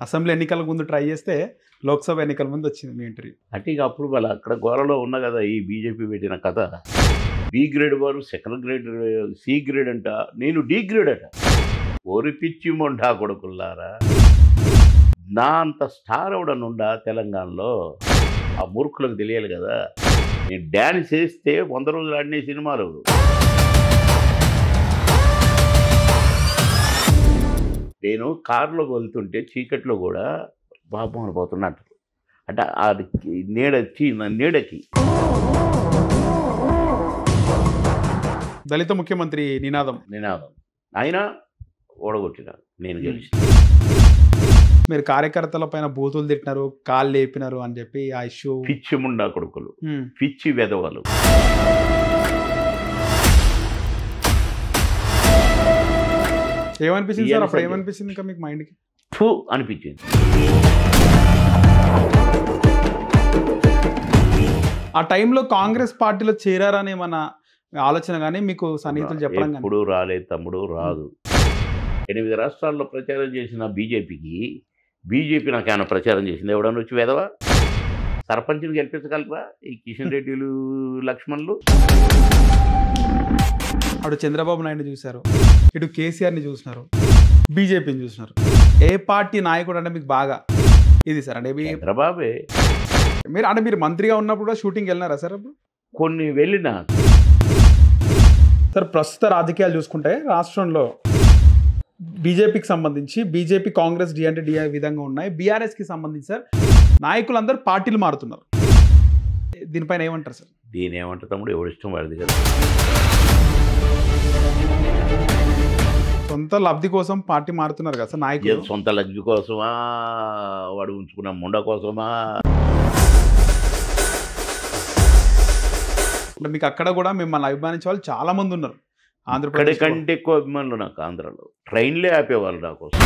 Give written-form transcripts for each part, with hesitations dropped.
Assembly ఎన్నికల ముందు try చేస్తే లోక్సభ ఎన్నికల ముందు వచ్చింది మీ ఇంటర్వ్యూ. అంటే ఇక అప్పుడు వాళ్ళ అక్కడ గోరలో ఉన్న కదా ఈ బీజేపీ పెట్టిన కథ. బి గ్రేడ్ వారు సెకండ్ గ్రేడ్, సి గ్రేడ్ అంట, నేను డి గ్రేడ్ అట. ఓరి పిచ్చి మొండా కొడుకుల్లారా, నా అంత స్టార్ అవడనుండా తెలంగాణలో ఆ మూర్ఖులకు తెలియాలి కదా. నేను డ్యాన్స్ వేస్తే 100 రోజులు ఆడిన సినిమాలు. నేను కారులో వెళ్తుంటే చీకట్లో కూడా బాబు అనిపోతున్నట్టు, అంటే అది నీడకి నీడకి. దళిత ముఖ్యమంత్రి నినాదం ఆయన ఓడగొట్టిన నేను గెలిచి. మీరు కార్యకర్తల పైన బూతులు తిట్టినారు, కాళ్ళు లేపినారు అని చెప్పి ఆ ఇష్యూ. పిచ్చి ముండా కొడుకులు, పిచ్చి వెధవలు. ఏమనిపించింది సార్ అప్పుడు? ఏమనిపించింది ఇంకా మీకు మైండ్కి? ఫు అనిపించింది. ఆ టైంలో కాంగ్రెస్ పార్టీలో చేరారని ఏమన్నా ఆలోచన కానీ మీకు సన్నిహితులు చెప్పడం కానీ? ఎప్పుడు రాలేదు తమ్ముడు, రాదు. 8 రాష్ట్రాల్లో ప్రచారం చేసిన బీజేపీ నాకు ఏమైనా ప్రచారం చేసింది? ఎవడన్నా వచ్చి వెధవా సర్పంచ్ని గెలిపించగలరా ఈ కిషన్ రెడ్డిలు, లక్ష్మణులు? అటు చంద్రబాబు నాయుడు చూశారు, ఇటు కేసీఆర్ని చూసినారు, బీజేపీని చూసినారు. ఏ పార్టీ నాయకుడు అంటే మీకు బాగా ఇది సార్? అంటే చంద్రబాబే. మీరు మంత్రిగా ఉన్నప్పుడు కూడా షూటింగ్ వెళ్ళినారా సార్? అప్పుడు కొన్ని వెళ్ళినా సార్. ప్రస్తుత రాజకీయాలు చూసుకుంటే రాష్ట్రంలో బీజేపీకి సంబంధించి బీజేపీ, కాంగ్రెస్, డి అంటే డి విధంగా ఉన్నాయి. బీఆర్ఎస్కి సంబంధించి సార్ నాయకులందరూ పార్టీలు మారుతున్నారు. దీనిపైన ఏమంటారు సార్? దీని ఏమంటారు తమ్ముడు, ఎవరి ఇష్టం వాడిది కదా. సొంత లబ్ధి కోసం పార్టీ మారుతున్నారు కదా సార్ నాయకులు. సొంత లబ్ధి కోసమా, వాడు ఉంచుకున్న ముండ కోసమా? అంటే మీకు అక్కడ కూడా మిమ్మల్ని అభిమానించే వాళ్ళు చాలా మంది ఉన్నారు. ఆంధ్రప్రదేశ్ కంటే ఎక్కువ అభిమానులు నాకు ఆంధ్రాలో. ట్రైన్లే ఆపేవాళ్ళు నా కోసం.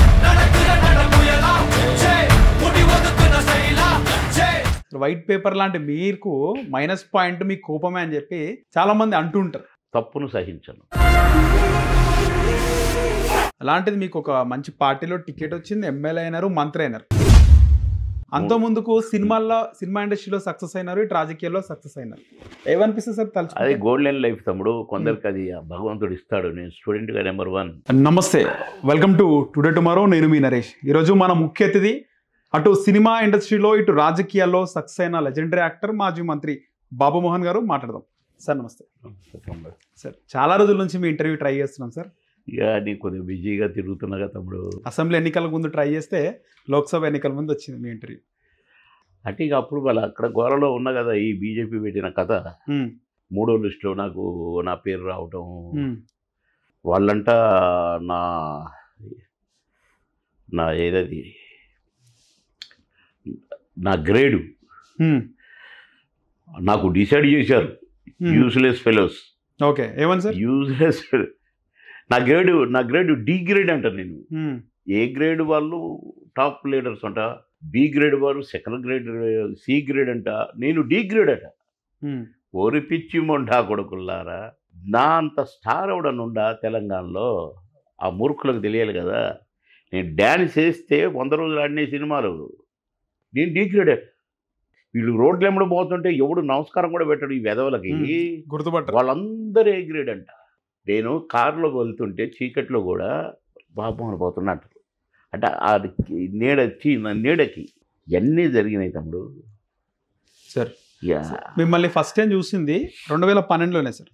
వైట్ పేపర్ లాంటి మీకు మైనస్ పాయింట్ మీ కోపమే అని చెప్పి చాలా మంది అంటుంటారు. తప్పును సహించను. అలాంటిది మీకు ఒక మంచి పార్టీలో టికెట్ వచ్చింది, ఎమ్మెల్యే అయినారు, మంత్రి అయినారు. అంత ముందుకు సినిమా ఇండస్ట్రీలో సక్సెస్ అయినారు, ఇటు రాజకీయాల్లో సక్సెస్ అయినారు. ఏమనిపిస్తుంది సార్ తలుచు? అది గోల్డెన్ లైఫ్ తమ్ముడు. కొందరికి అది భగవంతుడు ఇస్తాడు. నేను స్టూడెంట్గా నెంబర్ 1. నమస్తే, వెల్కమ్ టు టుడే టుమారో. నేను మీ నరేష్. ఈరోజు మన ముఖ్య అతిథి అటు సినిమా ఇండస్ట్రీలో ఇటు రాజకీయాల్లో సక్సెస్ అయిన లెజెండరీ యాక్టర్, మాజీ మంత్రి బాబు మోహన్ గారు. మాట్లాడదాం సార్. నమస్తే సార్. చాలా రోజుల నుంచి మీ ఇంటర్వ్యూ ట్రై చేస్తున్నాం సార్. ఇక నీ కొద్దిగా బిజీగా తిరుగుతున్నాగా తమ్ముడు. అసెంబ్లీ ఎన్నికల ముందు ట్రై చేస్తే లోక్సభ ఎన్నికల ముందు వచ్చింది మీ ఇంటర్వ్యూ. అంటే ఇక అప్పుడు వాళ్ళ అక్కడ గోరలో ఉన్న కదా ఈ బీజేపీ పెట్టిన కథ. 3వ లిస్టులో నా పేరు రావటం, వాళ్ళంట నా ఏదది నా గ్రేడు నాకు డిసైడ్ చేశారు. Useless fellows. ఓకే, ఏమని సార్? యూస్లెస్. నా గ్రేడ్ డి గ్రేడ్ అంట. నేను ఏ గ్రేడ్ వాళ్ళు టాప్ లీడర్స్ అంట, బి గ్రేడ్ వారు సెకండ్ గ్రేడ్, సి గ్రేడ్ అంట, నేను డి గ్రేడ్ అట. ఓరి పిచ్చి మొండా కొడుకుల్లారా, నా అంత స్టార్ అవడనుండా తెలంగాణలో ఆ మూర్ఖులకు తెలియాలి కదా. నేను డ్యాన్స్ వేస్తే 100 రోజులు ఆడిన సినిమాలు. నేను డి గ్రేడ్. వీళ్ళు రోడ్లు ఎమ్మడి పోతుంటే ఎవడు నమస్కారం కూడా పెట్టడు ఈ వెధవలకి. గుర్తుపట్టారు. వాళ్ళందరూ ఏ గ్రేడ్ అంట. నేను కారులో వెళ్తుంటే చీకట్లో కూడా బాబు అనిపోతున్నట్టు, అంటే అది నీడకి ఇవన్నీ జరిగినాయి తమ్ముడు. సార్ మిమ్మల్ని ఫస్ట్ టైం చూసింది 2012లోనే సార్.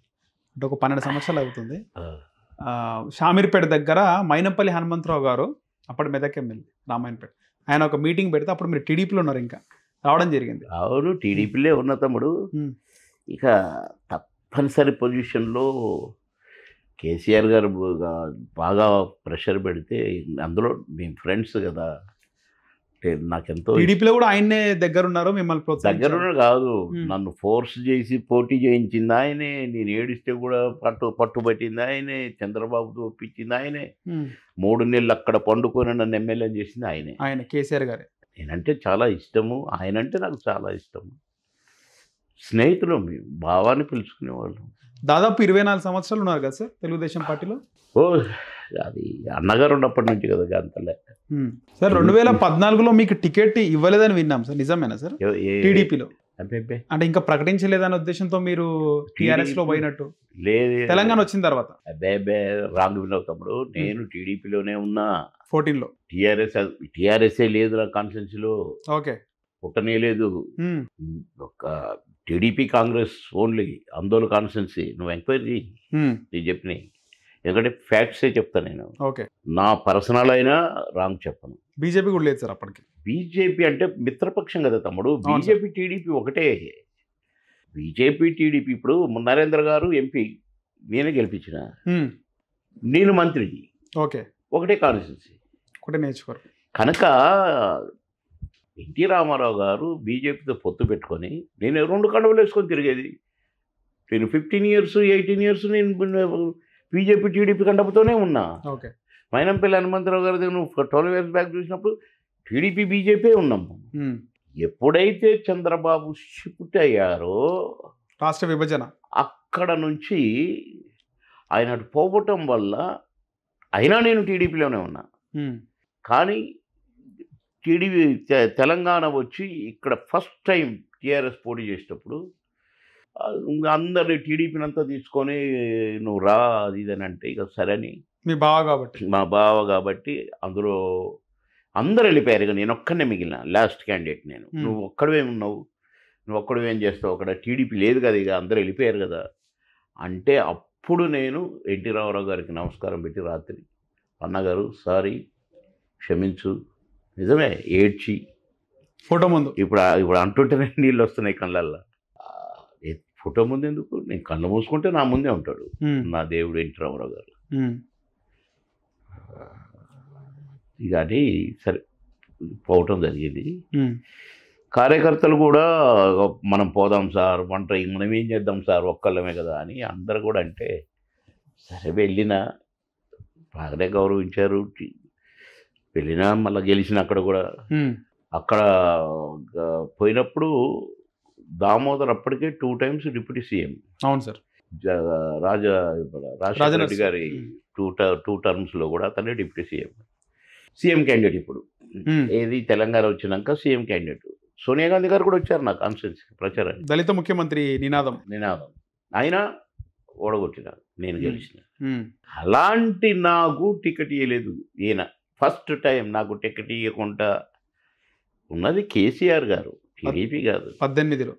అంటే ఒక 12 సంవత్సరాలు అవుతుంది. షామీర్పేట దగ్గర మైనంపల్లి హనుమంతరావు గారు, అప్పటి మెదక్ ఎమ్మెల్యే రామాయణపేట, ఆయన ఒక మీటింగ్ పెడితే అప్పుడు మీరు టీడీపీలో ఉన్నారు, ఇంకా రావడం జరిగింది. అవును, టీడీపీలే ఉన్న తమ్ముడు. ఇక తప్పనిసరి పొజిషన్లో కేసీఆర్ గారు బాగా ప్రెషర్ పెడితే, అందులో మేము ఫ్రెండ్స్ కదా, నాకెంతో. టీడీపీలో కూడా ఆయనే దగ్గరున్నారు, మిమ్మల్ని దగ్గర కాదు, నన్ను ఫోర్స్ చేసి పోటీ చేయించింది ఆయనే. నేను ఏడిస్తే కూడా పట్టుబట్టింది ఆయనే. చంద్రబాబుతో ఒప్పించింది ఆయనే. 3 నెలలు అక్కడ పండుకొని నన్ను ఎమ్మెల్యే చేసింది ఆయన కేసీఆర్ గారే. నేనంటే చాలా ఇష్టము, ఆయనంటే నాకు చాలా ఇష్టము. స్నేహితులు, భావాన్ని పిలుచుకునేవాళ్ళు. దాదాపు 24 సంవత్సరాలు ఉన్నారు కదా సార్ తెలుగుదేశం పార్టీలో. అది అన్నగారు ఉన్నప్పటి నుంచి కదా అంతలే. సార్ 2014లో మీకు టికెట్ ఇవ్వలేదని విన్నాం సార్, నిజమేనా సార్? టీడీపీలో అంటే ఇంకా ప్రకటించలేదనే ఉద్దేశంతో మీరు టీఆర్ఎస్ లో పోయినట్టు? లేదు, తెలంగాణ వచ్చిన తర్వాత. అబ్బే రాంగ్ విన్నావు తమ్ముడు. నేను టీడీపీలోనే ఉన్నా 14లో. టీఆర్ఎస్ఏ లేదు నా కాన్స్టిట్యున్సీలో. ఓకే. పుట్టనే లేదు. ఒక టీడీపీ కాంగ్రెస్ ఓన్లీ ఆందోళన కాన్స్టిట్యున్సీ. నువ్వు ఎంక్వైరీ నేను చెప్పినాయి, ఎందుకంటే ఫ్యాక్ట్సే చెప్తాను నేను. ఓకే. నా పర్సనల్ అయినా రాంగ్ చెప్పను. బీజేపీ కూడా లేదు సార్ అప్పటికి. బీజేపీ అంటే మిత్రపక్షం కదా తమ్ముడు. బీజేపీ టీడీపీ ఒకటే. బీజేపీ టీడీపీ ఇప్పుడు నరేంద్ర గారు ఎంపీ, నేనే గెలిపించిన, నేను మంత్రిని. ఓకే. ఒకటే కాన్స్టిట్యున్సీ, ఒకటే నేర్చుకోరు కనుక ఎన్టీ రామారావు గారు బీజేపీతో పొత్తు పెట్టుకొని నేను 2 కండువలు వేసుకొని తిరిగేది. నేను 15 years 18 years నేను బీజేపీ టీడీపీ కండపుతోనే ఉన్నా. ఓకే. మైనంపల్లి హనుమంతరావు గారి నువ్వు 12 years బ్యాక్ చూసినప్పుడు టీడీపీ బీజేపీ ఉన్నాము. ఎప్పుడైతే చంద్రబాబు షిఫ్ట్ అయ్యారో రాష్ట్ర విభజన అక్కడ నుంచి ఆయన పోవటం వల్ల అయినా నేను టీడీపీలోనే ఉన్నా. కానీ టీడీపీ తెలంగాణ వచ్చి ఇక్కడ ఫస్ట్ టైం టీఆర్ఎస్ పోటీ చేసేటప్పుడు అందరినీ టీడీపీని అంతా తీసుకొని నువ్వు రా అది ఇదని అంటే ఇక సరేని, మీ బావ కాబట్టి, మా బావ కాబట్టి అందులో అందరు వెళ్ళిపోయారు. ఇక నేను ఒక్కనే మిగిలిన లాస్ట్ క్యాండిడేట్ నేను. నువ్వు ఒక్కడవే ఉన్నావు, నువ్వు ఒక్కడవే ఏం చేస్తావు, అక్కడ టీడీపీ లేదు కదా, ఇక అందరూ వెళ్ళిపోయారు కదా అంటే అప్పుడు నేను ఎన్టీ రామారావు గారికి నమస్కారం పెట్టి రాత్రి, అన్నగారు సారీ క్షమించు, నిజమే ఏడ్చి ఫోటో ముందు ఇప్పుడు అంటుంటేనే నీళ్ళు వస్తున్నాయి కళ్ళల్లో. ఫోటో ముందు ఎందుకు, నేను కళ్ళు మూసుకుంటే నా ముందే ఉంటాడు నా దేవుడు ఎన్టీ రామారావు గారు. ఇక అది సరే పోవటం జరిగింది. కార్యకర్తలు కూడా మనం పోదాం సార్, మనం ఏం చేద్దాం సార్, ఒక్కళ్ళమే కదా అని అందరు కూడా అంటే సరే వెళ్ళినా, బాగానే గౌరవించారు. వెళ్ళినా మళ్ళీ గెలిచిన అక్కడ కూడా. అక్కడ పోయినప్పుడు దామోదర్ అప్పటికే 2 times డిప్యూటీ సీఎం. అవును సార్. రాజశేఖర రెడ్డి గారి 2 termsలో కూడా అతనే డిప్యూటీ సీఎం క్యాండిడేట్. ఇప్పుడు ఏది తెలంగాణ వచ్చినాక సీఎం క్యాండిడేట్. సోనియా గాంధీ గారు కూడా వచ్చారు నా కాన్స్టిట్యున్సీకి ప్రచారం. దళిత ముఖ్యమంత్రి నినాదం ఆయన ఓడగొట్టిన, నేను గెలిచిన. అలాంటి నాకు టికెట్ ఇవ్వలేదు ఈయన. ఫస్ట్ టైం నాకు టికెట్ ఇవ్వకుండా ఉన్నది కేసీఆర్ గారు, టీడీపీ కాదు. 18లో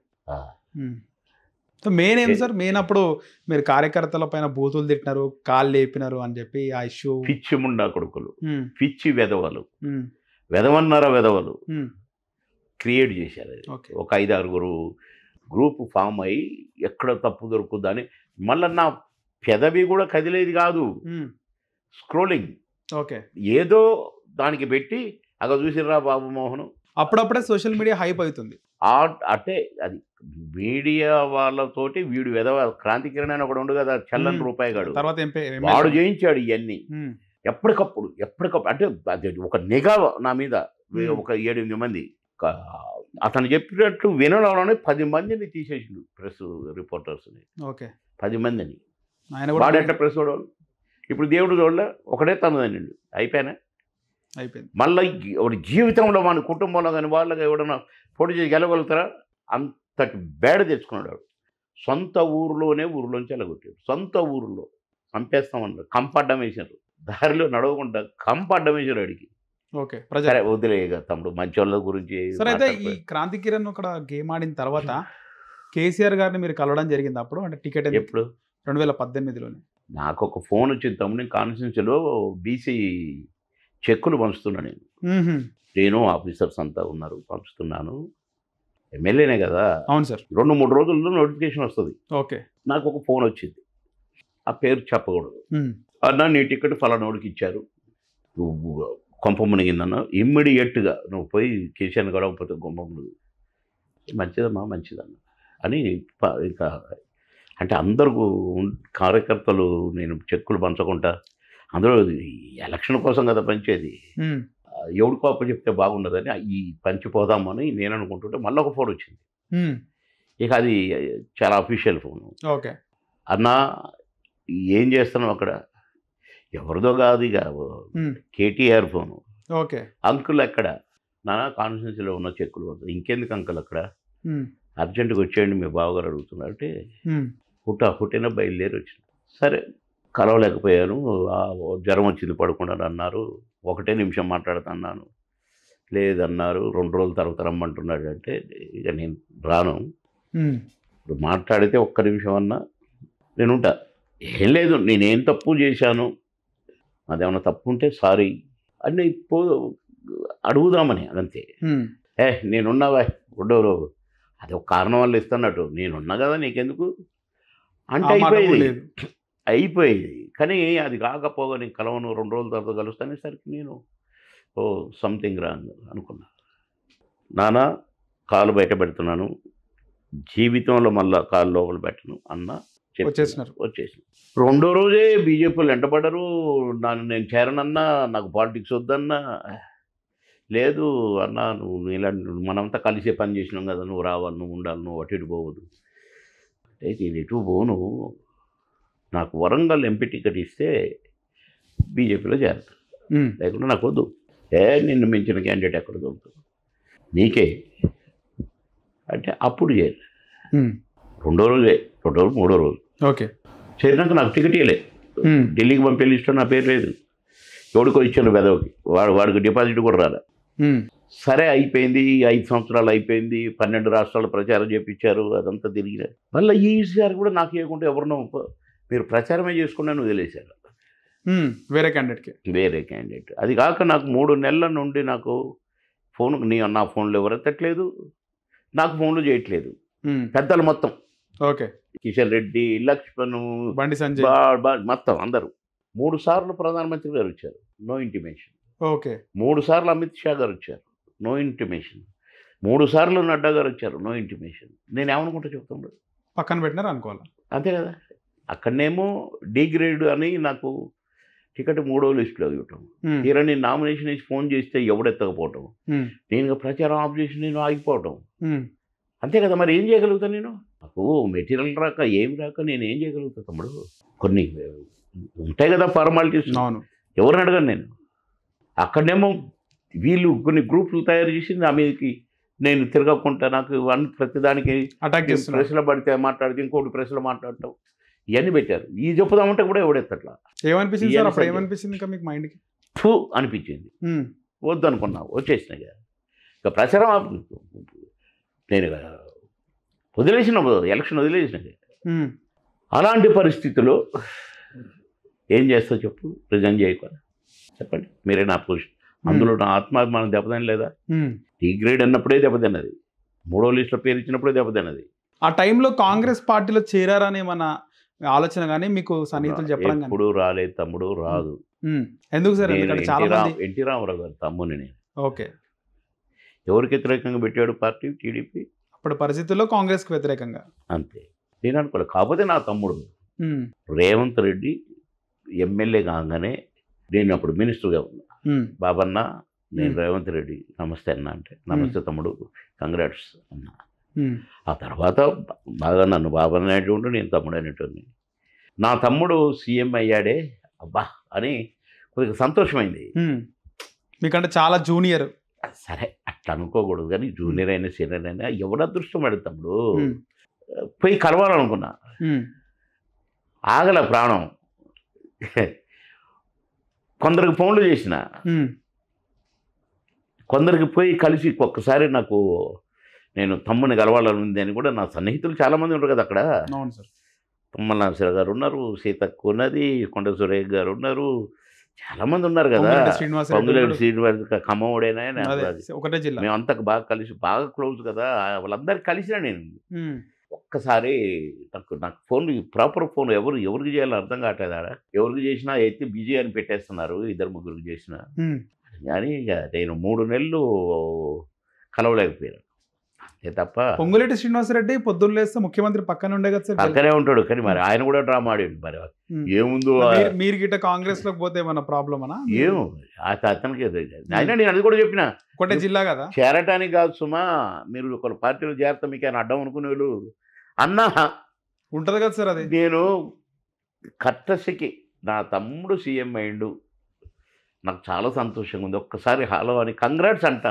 మెయిన్ ఏం సార్, మెయిన్ అప్పుడు మీరు కార్యకర్తల పైన బూతులు తిట్టినారు, కాళ్ళు లేపినారు అని చెప్పి ఆ ఇష్యూ. పిచ్చి ముండా కొడుకులు, పిచ్చి వెధవలు, వెధవలు క్రియేట్ చేశారు. ఒక 5-6 గ్రూప్ ఫామ్ అయ్యి ఎక్కడ తప్పు దొరుకుతుందని మళ్ళీ నా పెదవి కూడా కదిలేది కాదు. స్క్రోలింగ్ ఓకే ఏదో దానికి పెట్టి అక్కడ చూసిర్రా బాబు మోహన్. అప్పుడప్పుడే సోషల్ మీడియా హైప్ అవుతుంది. అంటే అది మీడియా వాళ్ళతోటి వీడు వెధవ క్రాంతి కిరణ్ అని ఒకడు ఉండు కదా, చల్లని రూపాయి గాడు, వాడు చేయించాడు ఇవన్నీ. ఎప్పటికప్పుడు అంటే అది ఒక నిఘా నా మీద, ఒక 7-8 మంది. అతను చెప్పినట్టు వినడంలోనే 10 మందిని తీసేసిండు ప్రెస్ రిపోర్టర్స్ని. 10 మందిని వాడంటే ప్రెస్ వాడు. ఇప్పుడు దేవుడు చూడలే, ఒకటే తనదండి అయిపోయింది. మళ్ళీ వాడి జీవితంలో మన కుటుంబంలో కానీ వాళ్ళకి ఎవడన్నా పోటీ చేసి గెలగలుగుతారా? అంతటి బేడ తెచ్చుకున్నాడు. సొంత ఊరిలోంచి వెళ్ళగొట్టాడు. సొంత ఊరిలో చంపేస్తామన్నారు, కంపడ్డం వేసారు, దారిలో నడవకుండా కంపడ్డం వేసారు అడిగి. సరే వదిలే తమ్ముడు, మంచి వాళ్ళ గురించి. సరే అయితే ఈ క్రాంతి కిరణ్ ఒక గేమ్ ఆడిన తర్వాత కేసీఆర్ గారిని మీరు కలవడం జరిగింది అప్పుడు? అంటే టికెట్ ఎప్పుడు? 2018లోనే. నాకు ఒక ఫోన్ వచ్చింది తమ్ముడు, నేను కాన్స్టిట్యున్సీలో బీసీ చెక్కులు పంచుతున్నా. నేను ఆఫీసర్స్ అంతా ఉన్నారు, పంచుతున్నాను. ఎమ్మెల్యేనే కదా. అవును సార్. 2-3 రోజుల్లో నోటిఫికేషన్ వస్తుంది. ఓకే. నాకు ఒక ఫోన్ వచ్చింది, ఆ పేరు చెప్పకూడదు. అన్నా నీ టికెట్ ఫలానోడికి ఇచ్చారు, నువ్వు కొంప మునిగిందన్నా, ఇమ్మీడియట్గా నువ్వు పోయి కేసీఆర్ని గడవకపోతే కొంప మునిగి. మంచిదమ్మా మంచిదన్న అని ఇంకా అంటే అందరూ కార్యకర్తలు నేను చెక్కులు పంచకుండా, అందులో ఎలక్షన్ కోసం కదా పంచేది, ఎవడికో అప్పు చెప్తే బాగుండదని ఈ పంచిపోదామని నేను అనుకుంటుంటే మళ్ళీ ఒక ఫోన్ వచ్చింది. ఇక అది చాలా అఫీషియల్ ఫోను. ఓకే. అన్నా ఏం చేస్తున్నావు అక్కడ? ఎవరిదో కాదు ఇక కేటీఆర్ ఫోను. ఓకే. అంకుల్ ఎక్కడ? నానా కాన్స్టిట్యున్సీలో ఉన్న చెక్కులు ఇంకెందుకు అంకుల్ అక్కడ, అర్జెంటుగా వచ్చేయండి మీ బావగారు అడుగుతున్నారు అంటే హుటిన బయలుదేరి వచ్చిన. సరే కలవలేకపోయాను, జ్వరం వచ్చింది పడుకున్నాను అన్నారు. 1 నిమిషం మాట్లాడుతున్నాను, లేదన్నారు. 2 రోజుల తర్వాత రమ్మంటున్నాడు అంటే ఇక నేను రాను. ఇప్పుడు మాట్లాడితే 1 నిమిషం అన్నా నేను ఉంటా. ఏం లేదు, నేనేం తప్పు చేశాను, అదేమన్నా తప్పు ఉంటే సారీ అని అడుగుదామని అంతే. నేనున్నావా ఉండవు, అది ఒక కారణం వల్ల ఇస్తున్నట్టు, నేనున్నా కదా నీకెందుకు అంటే అయిపోయేది. కానీ అది కాకపోగా నేను కలవను, 2 రోజుల తర్వాత కలుస్తానేసరికి నేను సంథింగ్ రాంగ్ అనుకున్నా. నాన్న కాలు బయట పెడుతున్నాను, జీవితంలో మళ్ళీ కాలు లోపల పెట్టను అన్న వచ్చేసిన. 2వ రోజే బీజేపీలు వెంటబడరు, నేను చేరనన్నా, నాకు పాలిటిక్స్ వద్దన్నా. లేదు అన్నా, నువ్వు ఇలాంటి మనంతా కలిసే పని చేసినాం కదా, నువ్వు రావాలి, నువ్వు ఉండాలి, నువ్వు అటు ఇటు పోవద్దు అయితే నేను ఎటు పోను, నాకు వరంగల్ ఎంపీ టికెట్ ఇస్తే బీజేపీలో చేరతాను, లేకుండా నాకు వద్దు. నిన్ను మించిన క్యాండిడేట్ ఎక్కడ దొరుకుతుంది నీకే అంటే అప్పుడు చేరు. 2వ రోజే, 2వ రోజు 3వ రోజు ఓకే చేరినాక నాకు టికెట్ ఇవ్వలేదు. ఢిల్లీకి పంపే లిస్ట్లో నా పేరు లేదు, ఎవడికో ఇచ్చాను పెదవికి, వాడికి డిపాజిట్ కూడా రాలే. సరే అయిపోయింది, 5 సంవత్సరాలు అయిపోయింది, 12 రాష్ట్రాలు ప్రచారం చేయించారు, అదంతా తిరిగిన. మళ్ళీ ఈసారి కూడా నాకు ఇవ్వకుండా ఎవరినో మీరు ప్రచారమే చేసుకున్నాను వదిలేశారు వేరే క్యాండిడేట్. అది కాక నాకు 3 నెలల నుండి నాకు నా ఫోన్లో ఎవరు ఎత్తట్లేదు, నాకు ఫోన్లు చేయట్లేదు పెద్దలు మొత్తం. ఓకే. కిషన్ రెడ్డి, లక్ష్మణ్, బండి సంజయ్ మొత్తం అందరూ. 3 సార్లు ప్రధానమంత్రి గారు వచ్చారు, నో ఇంటిమేషన్. ఓకే. 3 సార్లు అమిత్ షా గారు వచ్చారు, నో ఇంటిమేషన్. 3 సార్లు నడ్డా గారు వచ్చారు, నో ఇంటిమేషన్. నేను ఏమనుకుంటా చెప్తాను, పక్కన పెట్టినారు అనుకోవాలి అంతే కదా. అక్కడనేమో డి గ్రేడ్ అని నాకు టికెట్ 3వ లిస్టులో ఇవ్వటం, తీరా నేను నామినేషన్ వేసి ఫోన్ చేస్తే ఎవడెత్తకపోవటం, నేను ప్రచారం ఆఫ్ చేసి నేను ఆగిపోవటం, అంతే కదా. మరి ఏం చేయగలుగుతాను నేను? నాకు మెటీరియల్ రాక ఏం రాక నేను ఏం చేయగలుగుతా తమ్ముడు? కొన్ని ఉంటాయి కదా ఫార్మాలిటీస్, ఎవరిని అడగను నేను. అక్కడనేమో వీళ్ళు కొన్ని గ్రూపులు తయారు చేసి నా మీదకి నేను తిరగకుండా నాకు ప్రతిదానికి ప్రెస్లో పడితే మాట్లాడితే ఇంకోటి ప్రెస్లో మాట్లాడటం ఇవన్నీ పెట్టారు. ఈ చెప్పుదామంటే కూడా ఎవడెత్తట్లా. ఏమనిపించింది మీకు మైండ్కి? అనిపించింది, వద్దు అనుకున్నా, వచ్చేసినాయి. ఇక ప్రచారం నేను వదిలేసిన, ఎలక్షన్ వదిలేసిన. అలాంటి పరిస్థితుల్లో ఏం చేస్తావు చెప్పు, రిజైన్ చేయకుండా చెప్పండి మీరే నా పొజిషన్. అందులో నా ఆత్మాభిమానం దెబ్బతిని లేదా? డి గ్రేడ్ అన్నప్పుడే దెబ్బతిన్నది, 3వ లిస్టులో పేరు ఇచ్చినప్పుడే దెబ్బతిన్నది. ఆ టైంలో కాంగ్రెస్ పార్టీలో చేరారని మన ఆలోచన కానీ మీకు సన్నిహితులు చెప్పడం ఎప్పుడు రాలేదు తమ్ముడు, రాదు. ఎందుకు సార్? ఎన్టీ రామారావు గారు తమ్ముని నేను. ఓకే. ఎవరికి వ్యతిరేకంగా పెట్టాడు పార్టీ? టీడీపీ. అప్పుడు పరిస్థితుల్లో కాంగ్రెస్కి వ్యతిరేకంగా అంతే. నేను అనుకోలేదు. కాకపోతే నా తమ్ముడు రేవంత్ రెడ్డి ఎమ్మెల్యే కాగానే నేను అప్పుడు మినిస్టర్గా ఉన్నా. బాబన్న నేను రేవంత్ రెడ్డి నమస్తే అన్న అంటే, నమస్తే తమ్ముడు, కంగ్రాట్స్ అన్నా. ఆ తర్వాత బాగా నన్ను బాబన్న అనేటువంటి, నేను తమ్ముడు అనేటువంటి. నా తమ్ముడు సీఎం అయ్యాడే అబ్బా అని కొద్దిగా సంతోషమైంది. మీకంటే చాలా జూనియర్. సరే అట్లా అనుకోకూడదు కానీ, జూనియర్ అయినా సీనియర్ అయినా ఎవడు అదృష్టం పడదు తమ్ముడు. పోయి కలవాలనుకున్నా, ఆగల ప్రాణం. కొందరికి ఫోన్లు చేసిన, కొందరికి పోయి కలిసి ఒక్కసారి నాకు నేను తమ్ముని కలవాలని ఉంది అని కూడా. నా సన్నిహితులు చాలామంది ఉంటారు కదా అక్కడ. తుమ్మల నాగేశ్వర గారు ఉన్నారు, సీతక్క ఉన్నది, కొండ సురేఖ్ గారు ఉన్నారు, చాలామంది ఉన్నారు కదా. పొంగులేటి శ్రీనివాస్ ఖమ్మోడేనా, ఒకటే జిల్లా. మేమంతా బాగా కలిసి బాగా క్లోజ్ కదా. వాళ్ళందరికీ కలిసినా నేను. ఒక్కసారి నాకు ఫోన్, ప్రాపర్ ఫోన్ ఎవరికి చేయాలని అర్థం కావట్లేదు. ఆడ ఎవరికి చేసినా ఎత్తి బిజీ అని పెట్టేస్తున్నారు, 2-3 చేసినా. కానీ ఇక నేను 3 నెలలు కలవలేకపోయాను అంతే తప్ప. పొంగులేటి శ్రీనివాసరెడ్డి పొద్దున్న లేస్తే ముఖ్యమంత్రి పక్కనే ఉండే కదా సార్. పక్కనే ఉంటాడు, కానీ మరి ఆయన కూడా డ్రామా ఆడాడు. మరి ఏముందో మీరు గిట్ట కాంగ్రెస్ లోకి పోతే ఏమన్నా ప్రాబ్లమ్ అనా? ఏమో అతనికి అయినా నేను అది కూడా చెప్పిన, ఒకటే జిల్లా కదా, చేరటానికి కాదు సుమా, మీరు ఒక పార్టీలో చేరతా మీకు ఆయన అడ్డం అనుకునే వాళ్ళు అన్నా ఉంటుంది కదా సార్. అది నేను కట్టసికి నా తమ్ముడు సీఎం అయిండు, నాకు చాలా సంతోషంగా ఉంది, ఒక్కసారి హలో అని కంగ్రాట్స్ అంట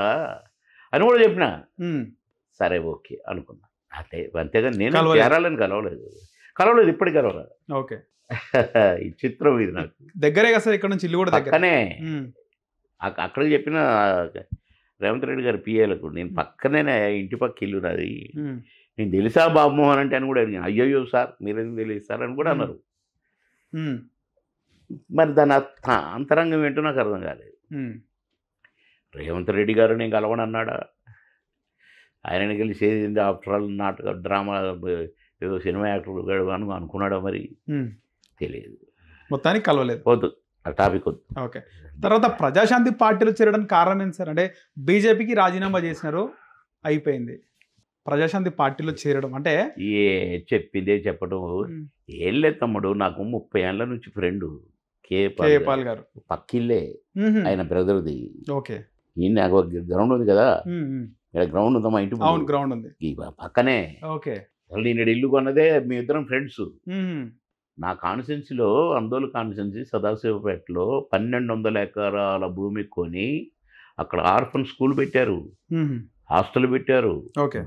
అని కూడా చెప్పిన. సరే ఓకే అనుకున్నా. అంతేగాని నేను చేరాలని కలవలేదు ఇప్పటికి కలవరా. ఓకే. ఈ చిత్రం ఇది నాకు దగ్గరే కదా సార్, ఇక్కడ నుంచి ఇల్లు కూడా పక్కనే. అక్కడికి చెప్పిన రేవంత్ రెడ్డి గారి పిఏలకు, నేను పక్కనే ఇంటి పక్క ఇల్లు నాది, నేను తెలుసా బాబుమోహన్ అంటే అని కూడా అడిగాను. అయ్యయ్యో సార్ మీరెందుకు తెలియదు సార్ అని కూడా అన్నారు. మరి దాని అంతరంగం ఏంటో నాకు అర్థం కాలేదు. రేవంత్ రెడ్డి గారు నేను కలవని అన్నాడా, ఆయనని గెలిచేది ఆఫ్టర్ ఆల్ నాటక డ్రామా ఏదో సినిమా యాక్టర్ అని అనుకున్నాడా మరి తెలియదు. మొత్తానికి కలవలేదు. వద్దు ఆ టాపిక్ వద్దు. ఓకే. తర్వాత ప్రజాశాంతి పార్టీలో చేరడానికి కారణం ఏంటి సార్? అంటే బీజేపీకి రాజీనామా చేసినారు, అయిపోయింది. ప్రజాశాంతి పార్టీలో చేరడం అంటే చెప్పిందే చెప్పడం ఏం లేదు తమ్ముడు. నాకు 30 ఏళ్ళ నుంచి ఫ్రెండ్ కే పాల్ గారు, పక్కిల్లే ఆయన బ్రదర్ది. ఓకే. నాకు గ్రౌండ్ ఉంది కదా, గ్రౌండ్ ఉందా మా ఇంటి గ్రౌండ్ ఉంది పక్కనే. ఓకే. నేను ఇల్లు కొన్నదే మీ ఇద్దరం ఫ్రెండ్స్. నా కాన్స్టిట్యున్సీలో అందోలు కాన్స్టిట్యున్సీ సదాశివపేటలో 1200 ఎకరాల భూమి కొని అక్కడ ఆర్ఫన్ స్కూల్ పెట్టారు, హాస్టల్ పెట్టారు,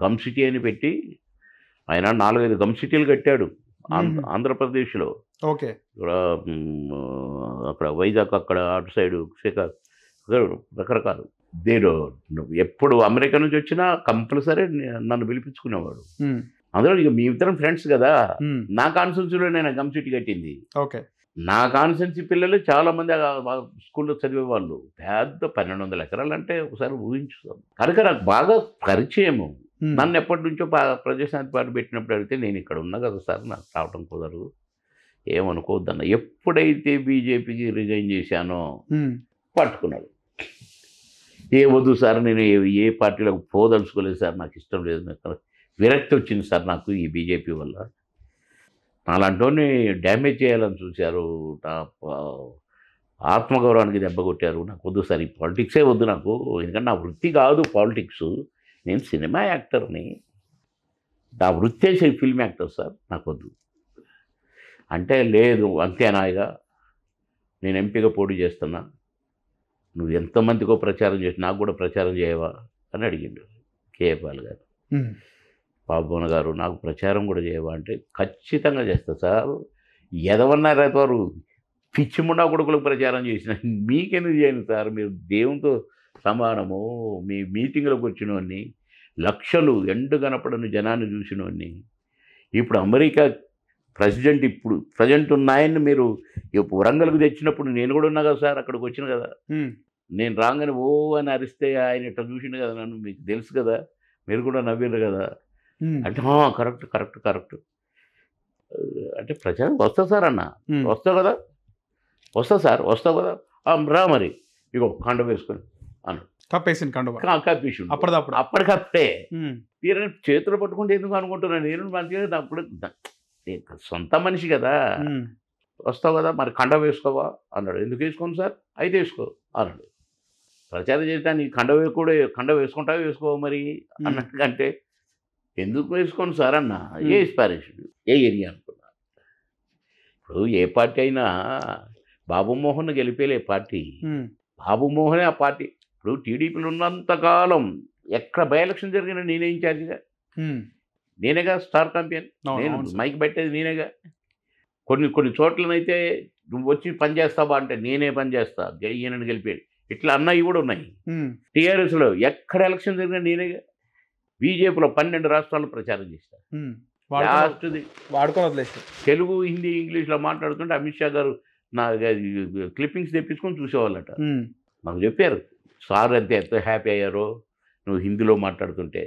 గమ్ సిటీ అని పెట్టి ఆయన 4-5 గమ్ సిటీలు కట్టాడు ఆంధ్రప్రదేశ్లో. ఓకే. అక్కడ వైజాగ్, అక్కడ అటు సైడు రకరకాలు. దేడు ఎప్పుడు అమెరికా నుంచి వచ్చినా కంపల్సరీ నన్ను పిలిపించుకునేవాడు. అందులో ఇక మీ ఇద్దరం ఫ్రెండ్స్ కదా. నా కాన్స్టిట్యున్సీలో నేను గమ్ సిటీ కట్టింది. ఓకే. నా కాన్స్టిట్యున్సీ పిల్లలు చాలా మంది స్కూల్లో చదివే వాళ్ళు. పెద్ద 1200 ఎకరాలు అంటే ఒకసారి ఊహించుతాం కనుక నాకు బాగా పరిచయము. నన్ను ఎప్పటి నుంచో ప్రజాశాంతి పార్టీ పెట్టినప్పుడు అడిగితే నేను ఇక్కడ ఉన్నా కదా సార్, నాకు రావటం కుదరదు, ఏమనుకోవద్దన్న. ఎప్పుడైతే బీజేపీకి రిజైన్ చేశానో పట్టుకున్నాడు. వద్దు సార్, నేను ఏ పార్టీలకు పోదలుచుకోలేదు సార్, నాకు ఇష్టం లేదు, విరక్తి వచ్చింది సార్ నాకు ఈ బీజేపీ వల్ల. అలాంటి డ్యామేజ్ చేయాలని చూశారు, నా ఆత్మగౌరవానికి దెబ్బ కొట్టారు. నాకు వద్దు సార్, ఈ పాలిటిక్సే వద్దు నాకు, ఎందుకంటే నా వృత్తి కాదు పాలిటిక్స్, నేను సినిమా యాక్టర్ని, నా వృత్తే ఫిల్మ్ యాక్టర్ సార్, నాకు వద్దు అంటే. లేదు అంతేనాయిగా, నేను ఎంపీగా పోటీ చేస్తున్నా, నువ్వు ఎంతమందికో ప్రచారం చేసి నాకు కూడా ప్రచారం చేయవా అని అడిగిండు కేఏ పాల్ గారు. బాబుమోహన్ గారు నాకు ప్రచారం కూడా చేయవా అంటే, ఖచ్చితంగా చేస్తా సార్, ఎదవన్నారు వారు పిచ్చిముండా కొడుకులకు ప్రచారం చేసిన, మీకెందుకు చేయను సార్, మీరు దేవునితో సమానము, మీ మీటింగ్లోకి వచ్చినోడిని, లక్షలు ఎండు కనపడని జనాన్ని చూసినోడిని, ఇప్పుడు అమెరికా ప్రెసిడెంట్, ఇప్పుడు ప్రజెంట్ ఉన్నాయని మీరు వరంగల్కి తెచ్చినప్పుడు నేను కూడా ఉన్నా కదా సార్, అక్కడికి వచ్చిన కదా, నేను రాగానే ఓ అని అరిస్తే ఆయన ఇట్లా చూసిండు కదా నన్ను, మీకు తెలుసు కదా, మీరు కూడా నవ్విరు కదా అంటే, కరెక్ట్ కరెక్ట్ కరెక్ట్ అంటే, ప్రచారం వస్తా సార్ అన్న, వస్తావు కదా, వస్తా సార్, వస్తావు కదా, రా మరి, ఇగో కండ వేసుకొని అన్నాడు. కప్పేసిండు కప్పేసి అప్పటికప్పుడే తీరని చేతులు పట్టుకుంటే ఎందుకు అనుకుంటున్నాను నేను, మంచిగా అప్పుడు సొంత మనిషి కదా, వస్తావు కదా మరి కండ వేసుకోవా అన్నాడు. ఎందుకు వేసుకోను సార్, అయితే వేసుకో అన్నాడు. ప్రచారం చేయడానికి కండ వేసుకుంటావా వేసుకోవా మరి అన్నట్టుకంటే, ఎందుకు వేసుకోను సార్ అన్న, పారేసాడు. ఏ ఏరియా అనుకున్నా. ఇప్పుడు ఏ పార్టీ అయినా బాబుమోహన్ గెలిపేలే పార్టీ, బాబుమోహనే ఆ పార్టీ. ఇప్పుడు టీడీపీలో ఉన్నంతకాలం ఎక్కడ బై ఎలక్షన్ జరిగినా నేనే ఇన్ఛార్జిగా, నేనేగా స్టార్ కాంపియన్, నేను మైక్ పెట్టేది నేనేగా. కొన్ని చోట్లనైతే నువ్వు వచ్చి పని చేస్తావా అంటే నేనే పని చేస్తా, ఈయనని గెలిపేది, ఇట్లా అన్నవి కూడా ఉన్నాయి. టీఆర్ఎస్లో ఎక్కడ ఎలక్షన్ జరిగినా నేనేగా. బీజేపీలో 12 రాష్ట్రాలు ప్రచారం చేస్తారు. లాస్ట్ది తెలుగు, హిందీ, ఇంగ్లీష్లో మాట్లాడుతుంటే అమిత్ షా గారు నా క్లిప్పింగ్స్ తెప్పించుకొని చూసేవాళ్ళట. నాకు చెప్పారు, సార్ ఎంత హ్యాపీ అయ్యారో నువ్వు హిందీలో మాట్లాడుతుంటే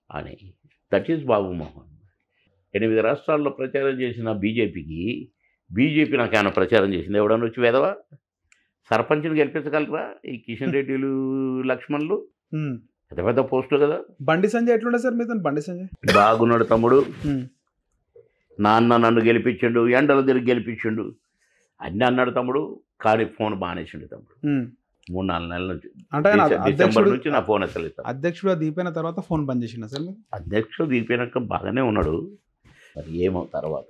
అని. That is Babu Mohan. 8 రాష్ట్రాల్లో ప్రచారం చేసిన బీజేపీ నాకు ఏమైనా ప్రచారం చేసింది? ఎవడన్నా వచ్చి వెదవా సర్పంచ్ని గెలిపించగలరా? ఈ కిషన్ రెడ్డిలు, లక్ష్మణ్లు పెద్ద పెద్ద పోస్టులు కదా. బండి సంజయ్ ఎట్లుండే సార్ మీతో? బండి సంజయ్ బాగున్నాడు తమ్ముడు, నాన్న నన్ను గెలిపించిండు, ఎండలు తిరిగి గెలిపించిండు అన్నీ అన్నాడు తమ్ముడు. కానీ ఫోన్ బాగానేసిండు తమ్ముడు. 3-4 నెలల నుంచి, అంటే డిసెంబర్ నుంచి నా ఫోన్ అసలు. అధ్యక్షుడు దిగిపోయిన తర్వాత ఫోన్ బంద్ చేసిండు సార్? అధ్యక్షుడు దిగిపోయినాక బాగానే ఉన్నాడు, మరి ఏమో తర్వాత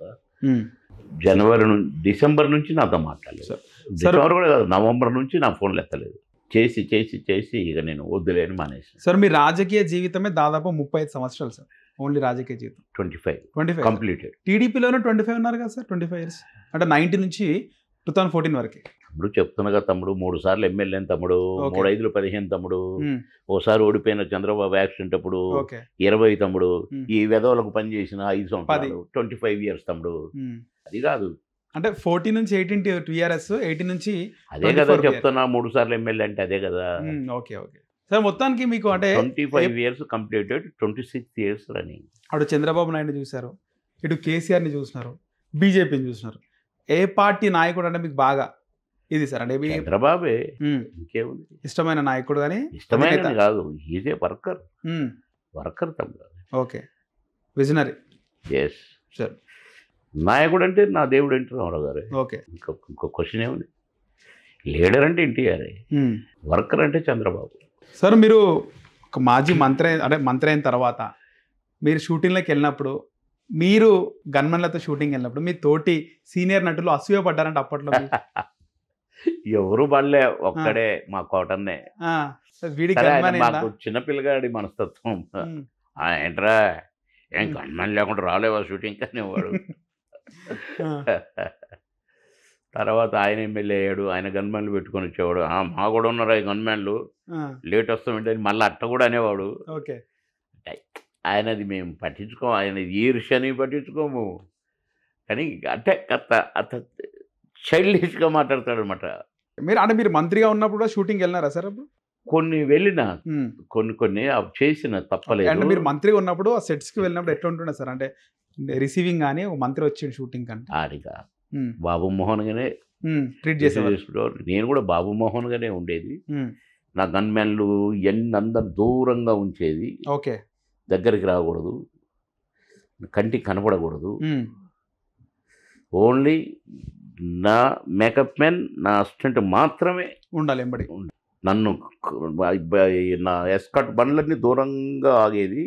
జనవరి డిసెంబర్ నుంచి నాతో మాట్లాడలేదు. డిసెంబర్ కూడా కాదు, నవంబర్ నుంచి నా ఫోన్లు ఎత్తలేదు. చేసి చేసి చేసి ఇక నేను వద్దులేని మానేసాను. సార్ మీ రాజకీయ జీవితమే దాదాపు 35 సంవత్సరాలు సార్. ఓన్లీ రాజకీయ జీవితం 25 కంప్లీటెడ్. టీడీపీలోనే 25 ఉన్నారు కదా సార్. 25 ఇయర్స్ అంటే 90 నుంచి 2014 వరకు. తమ్ముడు చెప్తున్నా కదా తమ్ముడు, 3 సార్లు ఎమ్మెల్యే తమ్ముడు, 3 5 15 తమ్ముడు, ఓసారి ఓడిపోయిన చంద్రబాబు యాక్సిడెంట్ అప్పుడు 20 తమ్ముడు, ఈ వెధవలకు పనిచేసిన 5 సంవత్సరాలు 25 ఇయర్స్ తమ్ముడు. అది కాదు అంటే 14 నుంచి 18 టీఆర్ఎస్, 18 నుంచి అదే కదా చెప్తున్నా, 3 సార్లు ఎమ్మెల్యే అంటే అదే కదా. Okay okay sir. మొత్తానికి మీకు అంటే 25 ఇయర్స్ కంప్లీటెడ్, 26 ఇయర్స్ రన్నింగ్. అటు చంద్రబాబు నాయుడు చూశారు, ఇటు కేసీఆర్ని చూసినారు, బీజేపీని చూసినారు. ఏ పార్టీ నాయకుడు అంటే మీకు బాగా ఇది సార్? అంటే చంద్రబాబే, ఇంకేముంది ఇష్టమైన నాయకుడు కానీ? ఇష్టమైన కాదు, ఈజ్ ఏ వర్కర్. వర్కర్ తమ్ముడు. Okay, visionary. Yes sir. నాయకుడు అంటే నా దేవుడు ఎన్టీ రామారావు గారు. ఓకే, ఇంకో క్వశ్చన్ ఏముంది? లీడర్ అంటే ఎన్టీఆర్, వర్కర్ అంటే చంద్రబాబు. సార్ మీరు ఒక మాజీ మంత్రి మంత్రి అయిన తర్వాత మీరు షూటింగ్లోకి వెళ్ళినప్పుడు, మీరు గన్మెన్లతో షూటింగ్ వెళ్ళినప్పుడు మీ తోటి సీనియర్ నటులు అసూయ పడ్డారంటే అప్పట్లో? ఎవరు పడలే, ఒక్కడే మా కోటన్నే. మాకు చిన్నపిల్లగాడి మనస్తత్వం. ఏంట్రా ఏం గన్మెన్ లేకుండా రాలేవా షూటింగ్ కానీ వాడు. తర్వాత ఆయన ఎమ్మెల్యే అయ్యాడు, ఆయన గన్మెన్లు పెట్టుకొని వచ్చేవాడు. మా కూడా ఉన్నారు ఈ గన్మెన్లు, లేట్ వస్తామంటే మళ్ళీ అట్ట కూడా అనేవాడు. ఓకే, ఆయనది మేము పట్టించుకోము, ఆయన ఈర్ష్యని పట్టించుకోము. కానీ అంటే అత చైల్డిష్గా మాట్లాడతాడు అనమాట. మీరు మంత్రిగా ఉన్నప్పుడు కూడా షూటింగ్ వెళ్ళినారా సార్? అప్పుడు కొన్ని వెళ్ళిన, కొన్ని చేసిన తప్పలేదు. అంటే మీరు మంత్రిగా ఉన్నప్పుడు ఆ సెట్స్కి వెళ్ళినప్పుడు ఎట్లా ఉంటుండే సార్? అంటే రిసీవింగ్ కానీ ఒక మంత్రి వచ్చి షూటింగ్ అంటే ఆడిగా బాబు మోహన్ గానే ట్రీట్ చేసేవారు. నేను కూడా బాబు మోహన్ గానే ఉండేది. నా గన్మెన్లు అందరు దూరంగా ఉంచేది. ఓకే, దగ్గరికి రాకూడదు, కంటికి కనపడకూడదు. ఓన్లీ నా మేకప్ మెన్, నా అసిస్టెంట్ మాత్రమే ఉండాలి ఎంబడి. నన్ను నా ఎస్కాట్ బండ్లన్నీ దూరంగా ఆగేది,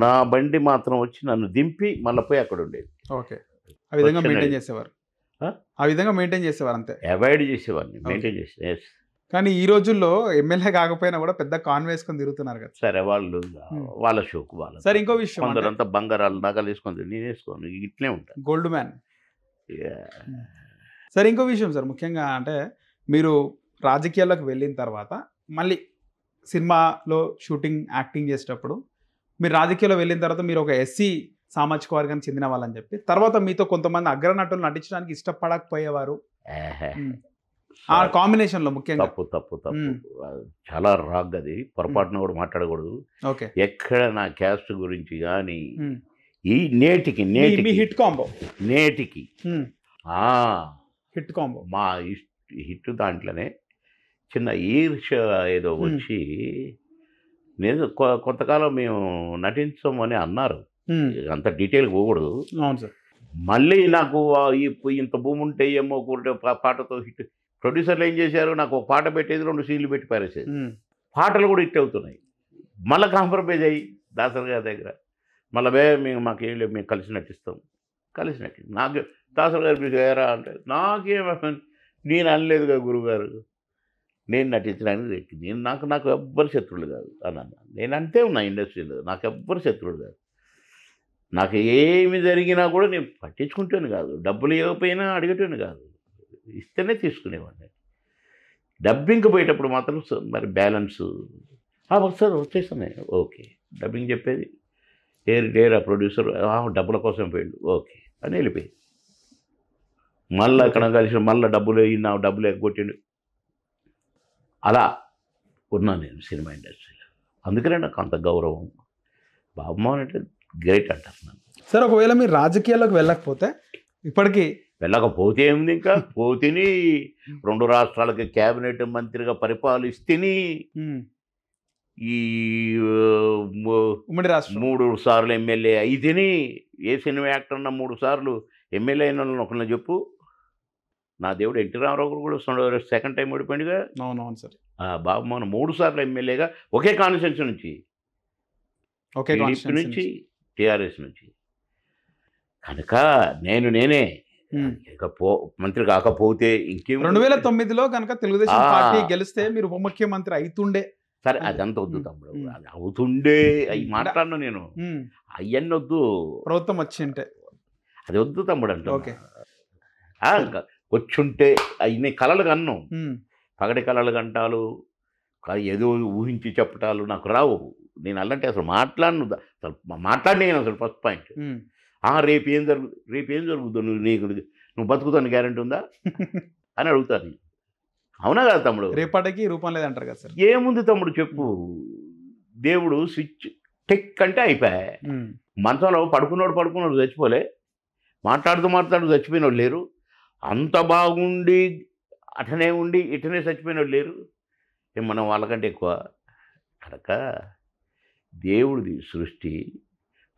నా బండి మాత్రం వచ్చి నన్ను దింపి మళ్ళీ పోయి అక్కడ ఉండేది. ఓకే, ఆ విధంగా మెయింటైన్ చేసేవారు. అంతే, అవాయిడ్ చేసేవాడిని, మెయింటైన్ చేసే. కానీ ఈ రోజుల్లో ఎమ్మెల్యే కాకపోయినా కూడా పెద్ద కాన్ వేసుకొని తిరుగుతున్నారు కదా. సరే, వాళ్ళ షోకు వాళ్ళ. సరే, ఇంకో విషయం, అందరంతా బంగారాలు నగలు వేసుకొని, నేను వేసుకోను, ఇట్లే ఉంటాను, గోల్డ్ మ్యాన్. సరే, ఇంకో విషయం సార్, ముఖ్యంగా అంటే మీరు రాజకీయాల్లోకి వెళ్ళిన తర్వాత మళ్ళీ సినిమాలో షూటింగ్ యాక్టింగ్ చేసేటప్పుడు మీరు రాజకీయాల్లో వెళ్ళిన తర్వాత మీరు ఒక ఎస్సీ సామాజిక వర్గానికి చెందిన వాళ్ళని చెప్పి తర్వాత మీతో కొంతమంది అగ్రనటులు నటించడానికి ఇష్టపడకపోయేవారు. ఆ కాంబినేషన్ లో ముఖ్యంగా తప్పు చాలా రాగ్, అది పొరపాటున కూడా మాట్లాడకూడదు. ఓకే, ఎక్కడ నా క్యాస్ట్ గురించి కానీ ఈ నేటికి హిట్ కాంబో, నేటికి హిట్ కాంబో మా హిట్ దాంట్లోనే చిన్న ఈర్ష్య ఏదో వచ్చి, నేను కొంతకాలం మేము నటించమని అన్నారు, అంత డీటెయిల్గా పోకూడదు. అవును సార్. మళ్ళీ నాకు ఇంత భూమి ఉంటే ఏమో పాటతో హిట్. ప్రొడ్యూసర్లు ఏం చేశారు, నాకు ఒక పాట పెట్టేది 2 సీన్లు పెట్టి పారేసేది. పాటలు కూడా హిట్ అవుతున్నాయి. మళ్ళీ కాంప్రమైజ్ అయ్యి దాసర్ గారి దగ్గర మళ్ళీ మాకేం లేదు, మేము కలిసి నటిస్తాం. నాకు దాసర్ గారు మీకు ఏరా అంటే, నేను అనలేదుగా గురువుగారు, నేను నటించడానికి నాకు ఎవ్వరు శత్రువులు కాదు అని అన్నా. నేను అంతే ఉన్నా ఇండస్ట్రీలో, నాకు ఎవ్వరు శత్రువులు కాదు. నాకు ఏమి జరిగినా కూడా నేను పట్టించుకుంటాను కాదు, డబ్బులు ఇవ్వకపోయినా అడిగేటాను కాదు, ఇస్తేనే తీసుకునేవాడిని. డబ్బింగ్కి పోయేటప్పుడు మాత్రం మరి బ్యాలెన్స్ వస్తుంది, వచ్చేస్తున్నాయి. ఓకే, డబ్బింగ్ చెప్పేది ఆ ప్రొడ్యూసర్ డబ్బుల కోసం పోయాడు, ఓకే అని వెళ్ళిపోయింది. మళ్ళీ అక్కడ కలిసి మళ్ళీ డబ్బులు ఎగ్గొట్టిండు. అలా ఉన్నాను నేను సినిమా ఇండస్ట్రీలో. అందుకనే నాకు అంత గౌరవం. బాబుమోహన్ అంటే గ్రేట్ అంటారు నన్ను. సార్, ఒకవేళ మీరు రాజకీయాల్లోకి వెళ్ళకపోతే, ఇప్పటికీ వెళ్ళకపోతే ఏముంది, ఇంకా పోతిని 2 రాష్ట్రాలకి క్యాబినెట్ మంత్రిగా పరిపాలిస్తేని, ఈ ఉమ్మడి రాష్ట్రం 3 సార్లు ఎమ్మెల్యే అయితేని, ఏ సినిమా యాక్టర్ అన్న 3 సార్లు ఎమ్మెల్యే అయిన వాళ్ళని ఒకరిని చెప్పు. నా దేవుడు ఎన్టీ రామారావు కూడా సెకండ్ టైం ఓడిపోయిందిగా. అవునవును సార్. బాబుమోహన్ 3 సార్లు ఎమ్మెల్యేగా ఒకే కాన్స్టిట్యున్సీ నుంచి, టీడీపీ నుంచి, టీఆర్ఎస్ నుంచి. కనుక నేనే ఇక మంత్రి కాకపోతే ఇంకేం 2009లో కనుక తెలుగుదేశం పార్టీ గెలిస్తే మీరు ఉప ముఖ్యమంత్రి అవుతుండే. సరే అదంతా వద్దు తమ్ముడు, అది అవుతుండే అవి మాట్లాడినా నేను అవన్నీ వద్దు, ప్రభుత్వం వచ్చింటే అది వద్దు తమ్ముడు అంటే ఓకే వచ్చుంటే అవి కళలు కన్నాం, పగటి కళలు కంటాలు ఏదో ఊహించి చెప్పటాలు నాకు రావు. నేను అలాంటి అసలు మాట్లాడిన అసలు ఫస్ట్ పాయింట్ రేపు ఏం జరుగుతుంది నువ్వు బతుకుతాను గ్యారెంటీ ఉందా అని అడుగుతాను. అవునా కదా తమ్ముడు? రేపటికి రూపం లేదంటారు కదా సార్. ఏముంది తమ్ముడు చెప్పు, దేవుడు స్విచ్ టెక్ అంటే అయిపోయా. మనసులో పడుకున్నాడు చచ్చిపోలే, మాట్లాడుతూ చచ్చిపోయిన వాళ్ళు లేరు, అంత బాగుండి అటనే ఉండి ఇటనే చచ్చిపోయిన వాళ్ళు లేరు. మనం వాళ్ళకంటే ఎక్కువ. కనుక దేవుడిది సృష్టి,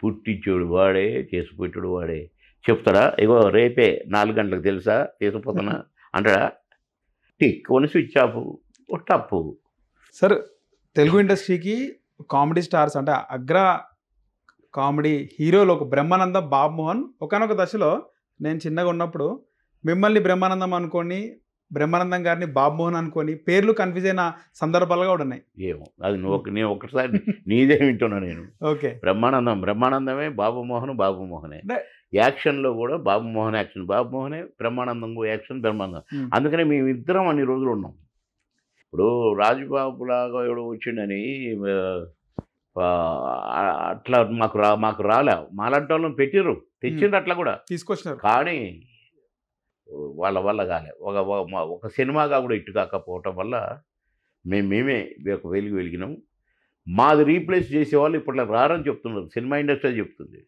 పుట్టించేడు వాడే, చేసిపెట్టాడు వాడే. చెప్తాడా ఇగో రేపే 4 గంటలకు తెలుసా చేసిపోతున్నా అంటాడా? టిక్కుని స్విచ్ ఆఫ్ టప్పు. సార్ తెలుగు ఇండస్ట్రీకి కామెడీ స్టార్స్ అంటే అగ్ర కామెడీ హీరోలు ఒక బ్రహ్మానందం, బాబు మోహన్. ఒకానొక దశలో నేను చిన్నగా ఉన్నప్పుడు మిమ్మల్ని బ్రహ్మానందం అనుకొని, బ్రహ్మానందం గారిని బాబు మోహన్ అనుకొని పేర్లు కన్ఫ్యూజ్ అయిన సందర్భాలుగా కూడా ఉన్నాయి. ఏమో అది నేను ఒకసారి నీదే వింటున్నా నేను. ఓకే బ్రహ్మానందమే, బాబు మోహనే. యాక్షన్లో కూడా బాబు మోహన్ యాక్షన్ బాబు మోహనే, బ్రహ్మానందం యాక్షన్ బ్రహ్మానందం. అందుకనే మేమిద్దరం అన్ని రోజులు ఉన్నాం. ఇప్పుడు రాజుబాబు లాగా ఎవడో వచ్చిండని అట్లా మాకు రాలే, మాలాంటి వాళ్ళని పెట్టిర్రు, తెచ్చిండ్రు, అట్లా కూడా తీసుకొచ్చినారు. కానీ వాళ్ళ వల్ల కాలే. ఒక సినిమాగా కూడా ఇటు కాకపోవటం వల్ల మేమే ఒక వెలిగినాం. మాది రీప్లేస్ చేసేవాళ్ళు ఇప్పట్లో రారని చెప్తున్నారు, సినిమా ఇండస్ట్రీ చెప్తుంది.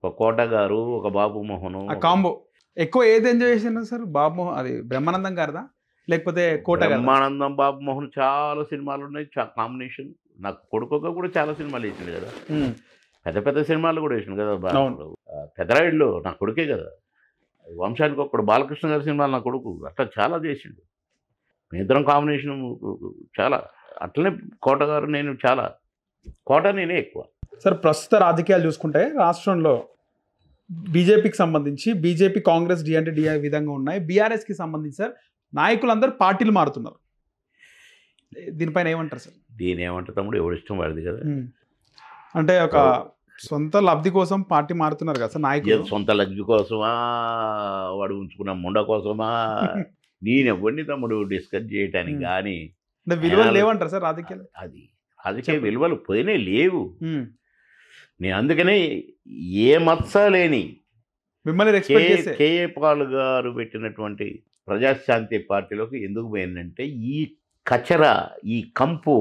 ఒక కోట గారు, ఒక బాబు మోహన్ కాంబో ఎక్కువ ఏది ఎంజాయ్ చేసినారు సార్? బాబు మోహన్ అది బ్రహ్మానందం గారిదా లేకపోతే కోట? బ్రహ్మానందం, బాబు మోహన్ చాలా సినిమాలు ఉన్నాయి, కాంబినేషన్. నాకు కొడుకుగా కూడా చాలా సినిమాలు వేసిండు కదా, పెద్ద సినిమాలు కూడా వేసిండు కదా. పెద్దరాయుడులో నా కొడుకే కదా, వంశానికి ఒకడు బాలకృష్ణ గారి సినిమాలు నా కొడుకు, అట్లా చాలా చేసిండు. మీ ఇద్దరం కాంబినేషన్ చాలా. అట్లనే కోట గారు, నేను చాలా. కోట నేనే ఎక్కువ. సార్ ప్రస్తుత రాజకీయాలు చూసుకుంటే రాష్ట్రంలో బీజేపీకి సంబంధించి బీజేపీ, కాంగ్రెస్, డిఐ విధంగా ఉన్నాయి. బీఆర్ఎస్కి సంబంధించి సార్ నాయకులందరూ పార్టీలు మారుతున్నారు. దీనిపైన ఏమంటారు సార్? దీని ఏమంటారు తమ్ముడు, ఎవరి ఇష్టం వాడిది కదా. అంటే ఒక సొంత లబ్ధి కోసం పార్టీ మారుతున్నారు కదా సార్ నాయకులు. సొంత లబ్ధి కోసమా, వాడు ఉంచుకున్న ముండ కోసమా, నేను ఎవరిని తమ్ముడు డిస్కస్ చేయటానికి కానీ. విలువలు లేవంటారు సార్ రాజకీయాలు? అది రాజకీయ విలువలు పోయినే లేవు. నేను అందుకనే ఏ మత్స లేని మిమ్మల్ని కేఏ పాల్ గారు పెట్టినటువంటి ప్రజాశాంతి పార్టీలోకి ఎందుకు పోయిందంటే, ఈ కచరా, ఈ కంపు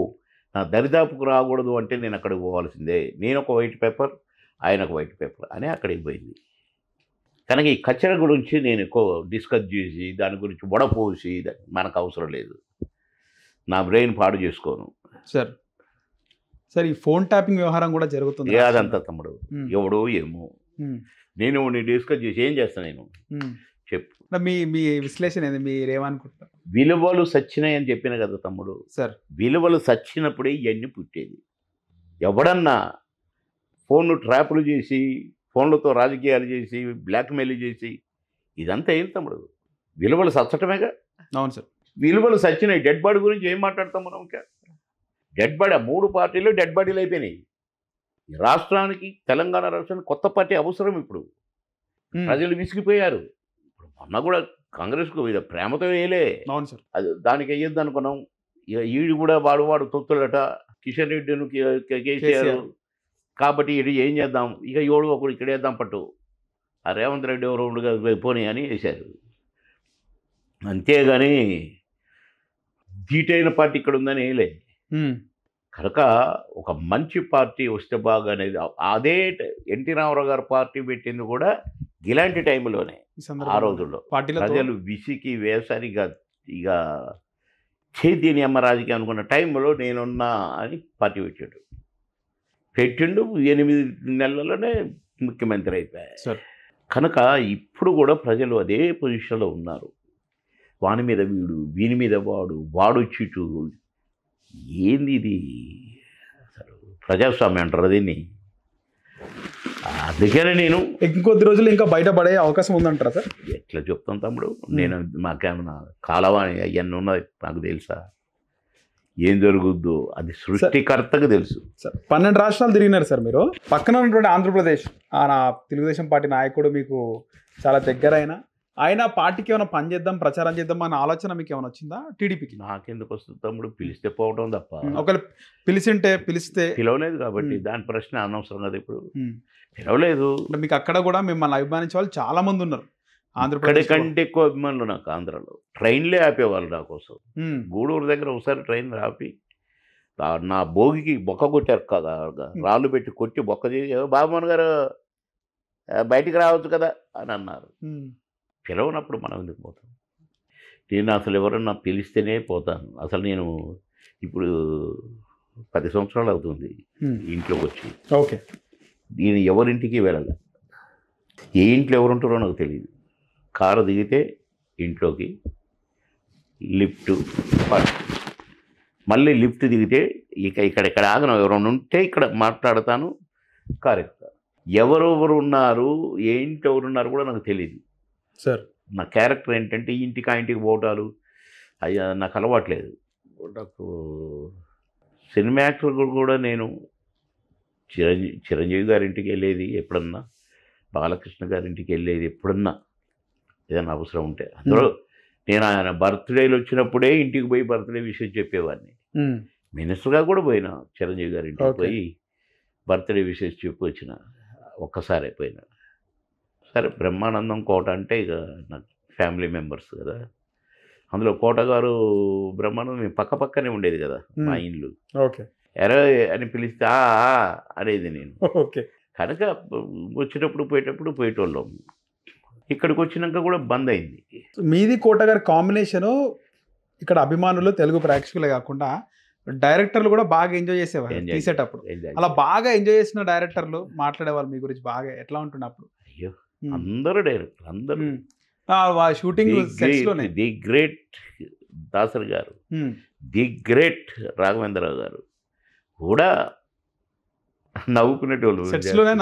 నా దరిదాపుకు రాకూడదు అంటే నేను అక్కడికి పోవాల్సిందే. నేను ఒక వైట్ పేపర్, ఆయన ఒక వైట్ పేపర్ అని అక్కడికి పోయింది. కనుక ఈ కచర గురించి నేను ఎక్కువ డిస్కస్ చేసి దాని గురించి వడపోసి మనకు అవసరం లేదు, నా బ్రెయిన్ పాడు చేసుకోను. సార్ ఈ ఫోన్ ట్యాపింగ్ వ్యవహారం కూడా జరుగుతుంది. అదంతా తమ్ముడు ఎవడో ఏమో, నేను డిస్కస్ చేసి ఏం చేస్తాను నేను చెప్పు. మీ విశ్లేషణ ఏంది, మీరు ఏమనుకుంటారు? విలువలు సచ్చినాయి అని చెప్పిన కదా తమ్ముడు సార్. విలువలు సచ్చినప్పుడే ఇవన్నీ పుట్టేది. ఎవడన్నా ఫోన్లు ట్రాపులు చేసి, ఫోన్లతో రాజకీయాలు చేసి, బ్లాక్మెయిల్ చేసి, ఇదంతా ఏం తమ్ముడు? విలువలు సచ్చటమేగా. అవును సార్. విలువలు సచ్చినాయి. డెడ్ బాడీ గురించి ఏం మాట్లాడతాం మనం? ఇంకా డెడ్ బాడీ, 3 పార్టీలు డెడ్ బాడీలు అయిపోయినాయి. రాష్ట్రానికి, తెలంగాణ రాష్ట్రానికి కొత్త పార్టీ అవసరం. ఇప్పుడు ప్రజలు విసిగిపోయారు. ఇప్పుడు మొన్న కూడా కాంగ్రెస్కు ప్రేమతో వేయలే. అవును సార్. అది దానికి అయ్యొద్దు అనుకున్నాం. ఇక ఈడు కూడా వాడు తొత్తులట, కిషన్ రెడ్డిను కేసీఆర్, కాబట్టి ఇటు ఏం చేద్దాం, ఇక ఎవడు ఒకడు ఇక్కడ వేద్దాం పట్టు, ఆ రేవంత్ రెడ్డి ఎవరు ఉండుగా పోనీ అని వేశారు. అంతేగాని ధీటైన పార్టీ ఇక్కడ ఉందని వేయలే. కనుక ఒక మంచి పార్టీ వస్తే బాగా అనేది. అదే ఎన్టీ రామారావు గారు పార్టీ పెట్టింది కూడా ఇలాంటి టైంలోనే. ఆ రోజుల్లో ప్రజలు విసికి వేసరిగా ఇక చేతిని అమ్మ రాజకీయం అనుకున్న టైంలో నేనున్నా అని పార్టీ పెట్టిండు. 8 నెలల్లోనే ముఖ్యమంత్రి అయిపోయాయి. కనుక ఇప్పుడు కూడా ప్రజలు అదే పొజిషన్లో ఉన్నారు. వాని మీద వీని మీద వాడు చిటు. ఏంది ఇది? అసలు ప్రజాస్వామ్యం అంటారు దీన్ని. అందుకనే నేను ఇంకొద్ది రోజులు ఇంకా బయటపడే అవకాశం ఉందంటారా సార్? ఎట్లా చెప్తాను తమ్ముడు, నేను మాకేమన్నా కాలవాణి అవన్నీ ఉన్నాయి నాకు తెలుసా? ఏం జరుగుద్దో అది సృష్టికర్తకు తెలుసు. 12 రాష్ట్రాలు తిరిగినారు సార్ మీరు. పక్కన ఉన్నటువంటి ఆంధ్రప్రదేశ్ నా తెలుగుదేశం పార్టీ నాయకుడు మీకు చాలా దగ్గరైన ఆయన పార్టీకి ఏమైనా పని చేద్దాం, ప్రచారం చేద్దాం అన్న ఆలోచన మీకు ఏమైనా వచ్చిందా? టీడీపీకి నాకెందుకు వస్తుంది తమ్ముడు, పిలిస్తే పోవడం తప్ప. ఒకవేళ పిలిస్తే పిలవలేదు కాబట్టి దాని ప్రశ్న అనవసరం కదా. ఇప్పుడు పిలవలేదు. మీకు అక్కడ కూడా మిమ్మల్ని అభిమానించే వాళ్ళు చాలా మంది ఉన్నారు. ఆంధ్రప్రదేశ్ కంటే ఎక్కువ అభిమానులు నాకు ఆంధ్రాలో. ట్రైన్లే ఆపేవాళ్ళు నా కోసం. గూడూరు దగ్గర ఒకసారి ట్రైన్ ఆపి నా భోగికి బొక్క కొట్టారు కదా, రాళ్ళు పెట్టి కొట్టి బొక్క చేసి, బాబుమోహన్ గారు బయటికి రావచ్చు కదా అని అన్నారు. పిలవనప్పుడు మనం ఎందుకు పోతాం? నేను అసలు ఎవరన్నా పిలిస్తేనే పోతాను. అసలు నేను ఇప్పుడు 10 సంవత్సరాలు అవుతుంది ఇంట్లోకి వచ్చి. ఓకే. నేను ఎవరింటికి వెళ్ళాలి. ఏ ఇంట్లో ఎవరుంటారో నాకు తెలియదు. కారు దిగితే ఇంట్లోకి, లిఫ్ట్ మళ్ళీ లిఫ్ట్ దిగితే ఇక్కడ ఆగను. ఎవరైనా ఉంటే ఇక్కడ మాట్లాడతాను, కారు ఎక్కుతాను. ఎవరెవరు ఉన్నారు, ఏ ఇంట్లో ఎవరున్నారు కూడా నాకు తెలియదు సార్. నా క్యారెక్టర్ ఏంటంటే ఇంటికి ఆ ఇంటికి పోవటాలు అవి నాకు అలవాట్లేదు. నాకు సినిమా యాక్టర్ కూడా నేను చిరంజీవి గారింటికి వెళ్ళేది ఎప్పుడన్నా, బాలకృష్ణ గారింటికి వెళ్ళేది ఎప్పుడన్నా, ఏదైనా అవసరం ఉంటే. అందులో నేను ఆయన బర్త్డేలు వచ్చినప్పుడే ఇంటికి పోయి బర్త్డే విషయం చెప్పేవాడిని. మినిస్టర్గా కూడా పోయినా చిరంజీవి గారింటికి పోయి బర్త్డే విషయం చెప్పి వచ్చిన. ఒక్కసారి పోయినా. సరే, బ్రహ్మానందం కోట అంటే ఇక నాకు ఫ్యామిలీ మెంబర్స్ కదా. అందులో కోట గారు బ్రహ్మానందం పక్కనే ఉండేది కదా మా ఇల్లు. ఓకే. ఎరా అని పిలిస్తే అనేది నేను. ఓకే. కనుక వచ్చేటప్పుడు పోయేటోళ్ళం. ఇక్కడికి వచ్చినాక కూడా బంద్ అయింది. మీది కోట గారి కాంబినేషను ఇక్కడ అభిమానులు, తెలుగు ప్రేక్షకులే కాకుండా డైరెక్టర్లు కూడా బాగా ఎంజాయ్ చేసేవారు తీసేటప్పుడు. అలా బాగా ఎంజాయ్ చేసిన డైరెక్టర్లు మాట్లాడేవాళ్ళు మీ గురించి బాగా. ఎట్లా ఉంటున్నప్పుడు? అయ్యో, అందరూ డైరెక్టర్, అందరూ షూటింగ్ ది గ్రేట్ దాసరి గారు, ది గ్రేట్ రాఘవేంద్రరావు గారు కూడా నవ్వుకునేటోళ్ళు.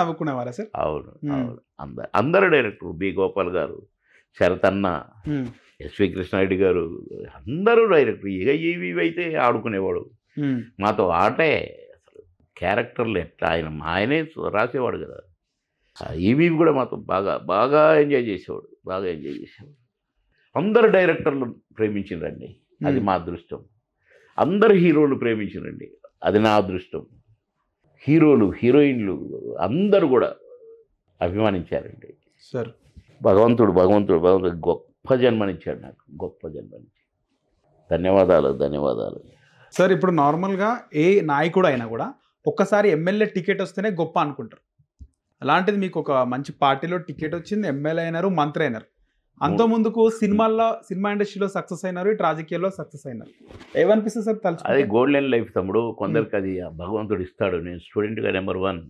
నవ్వుకునేవారా సార్? అవును. అందరూ డైరెక్టర్. బి గోపాల్ గారు, శరతన్న, ఎస్వి కృష్ణారెడ్డి గారు, అందరూ డైరెక్టర్. ఇక ఇవి అయితే ఆడుకునేవాడు మాతో ఆటే. అసలు క్యారెక్టర్లు ఎట్లా ఆయనే రాసేవాడు కదా. ఇవి కూడా మాతో బాగా ఎంజాయ్ చేసేవాడు. అందరు డైరెక్టర్లు ప్రేమించిండ్రండి, అది మా అదృష్టం. అందరు హీరోలు ప్రేమించిండ్రండి, అది నా అదృష్టం. హీరోలు, హీరోయిన్లు అందరూ కూడా అభిమానించారండి సార్. భగవంతుడు గొప్ప జన్మనిచ్చాడు నాకు, గొప్ప జన్మనిచ్చి. ధన్యవాదాలు సార్. ఇప్పుడు నార్మల్గా ఏ నాయకుడు అయినా కూడా ఒక్కసారి ఎమ్మెల్యే టికెట్ వస్తేనే గొప్ప అనుకుంటారు. అలాంటిది మీకు ఒక మంచి పార్టీలో టికెట్ వచ్చింది, ఎమ్మెల్యే అయినారు, మంత్రి అయినారు. అంత ముందుకు సినిమా ఇండస్ట్రీలో సక్సెస్ అయినారు, ఇటు రాజకీయాల్లో సక్సెస్ అయినారు. ఏమనిపిస్తుంది సార్ తలుచు? అది గోల్డెన్ లైఫ్ తమ్ముడు. కొందరికి అది భగవంతుడు ఇస్తాడు. నేను స్టూడెంట్గా నెంబర్ 1,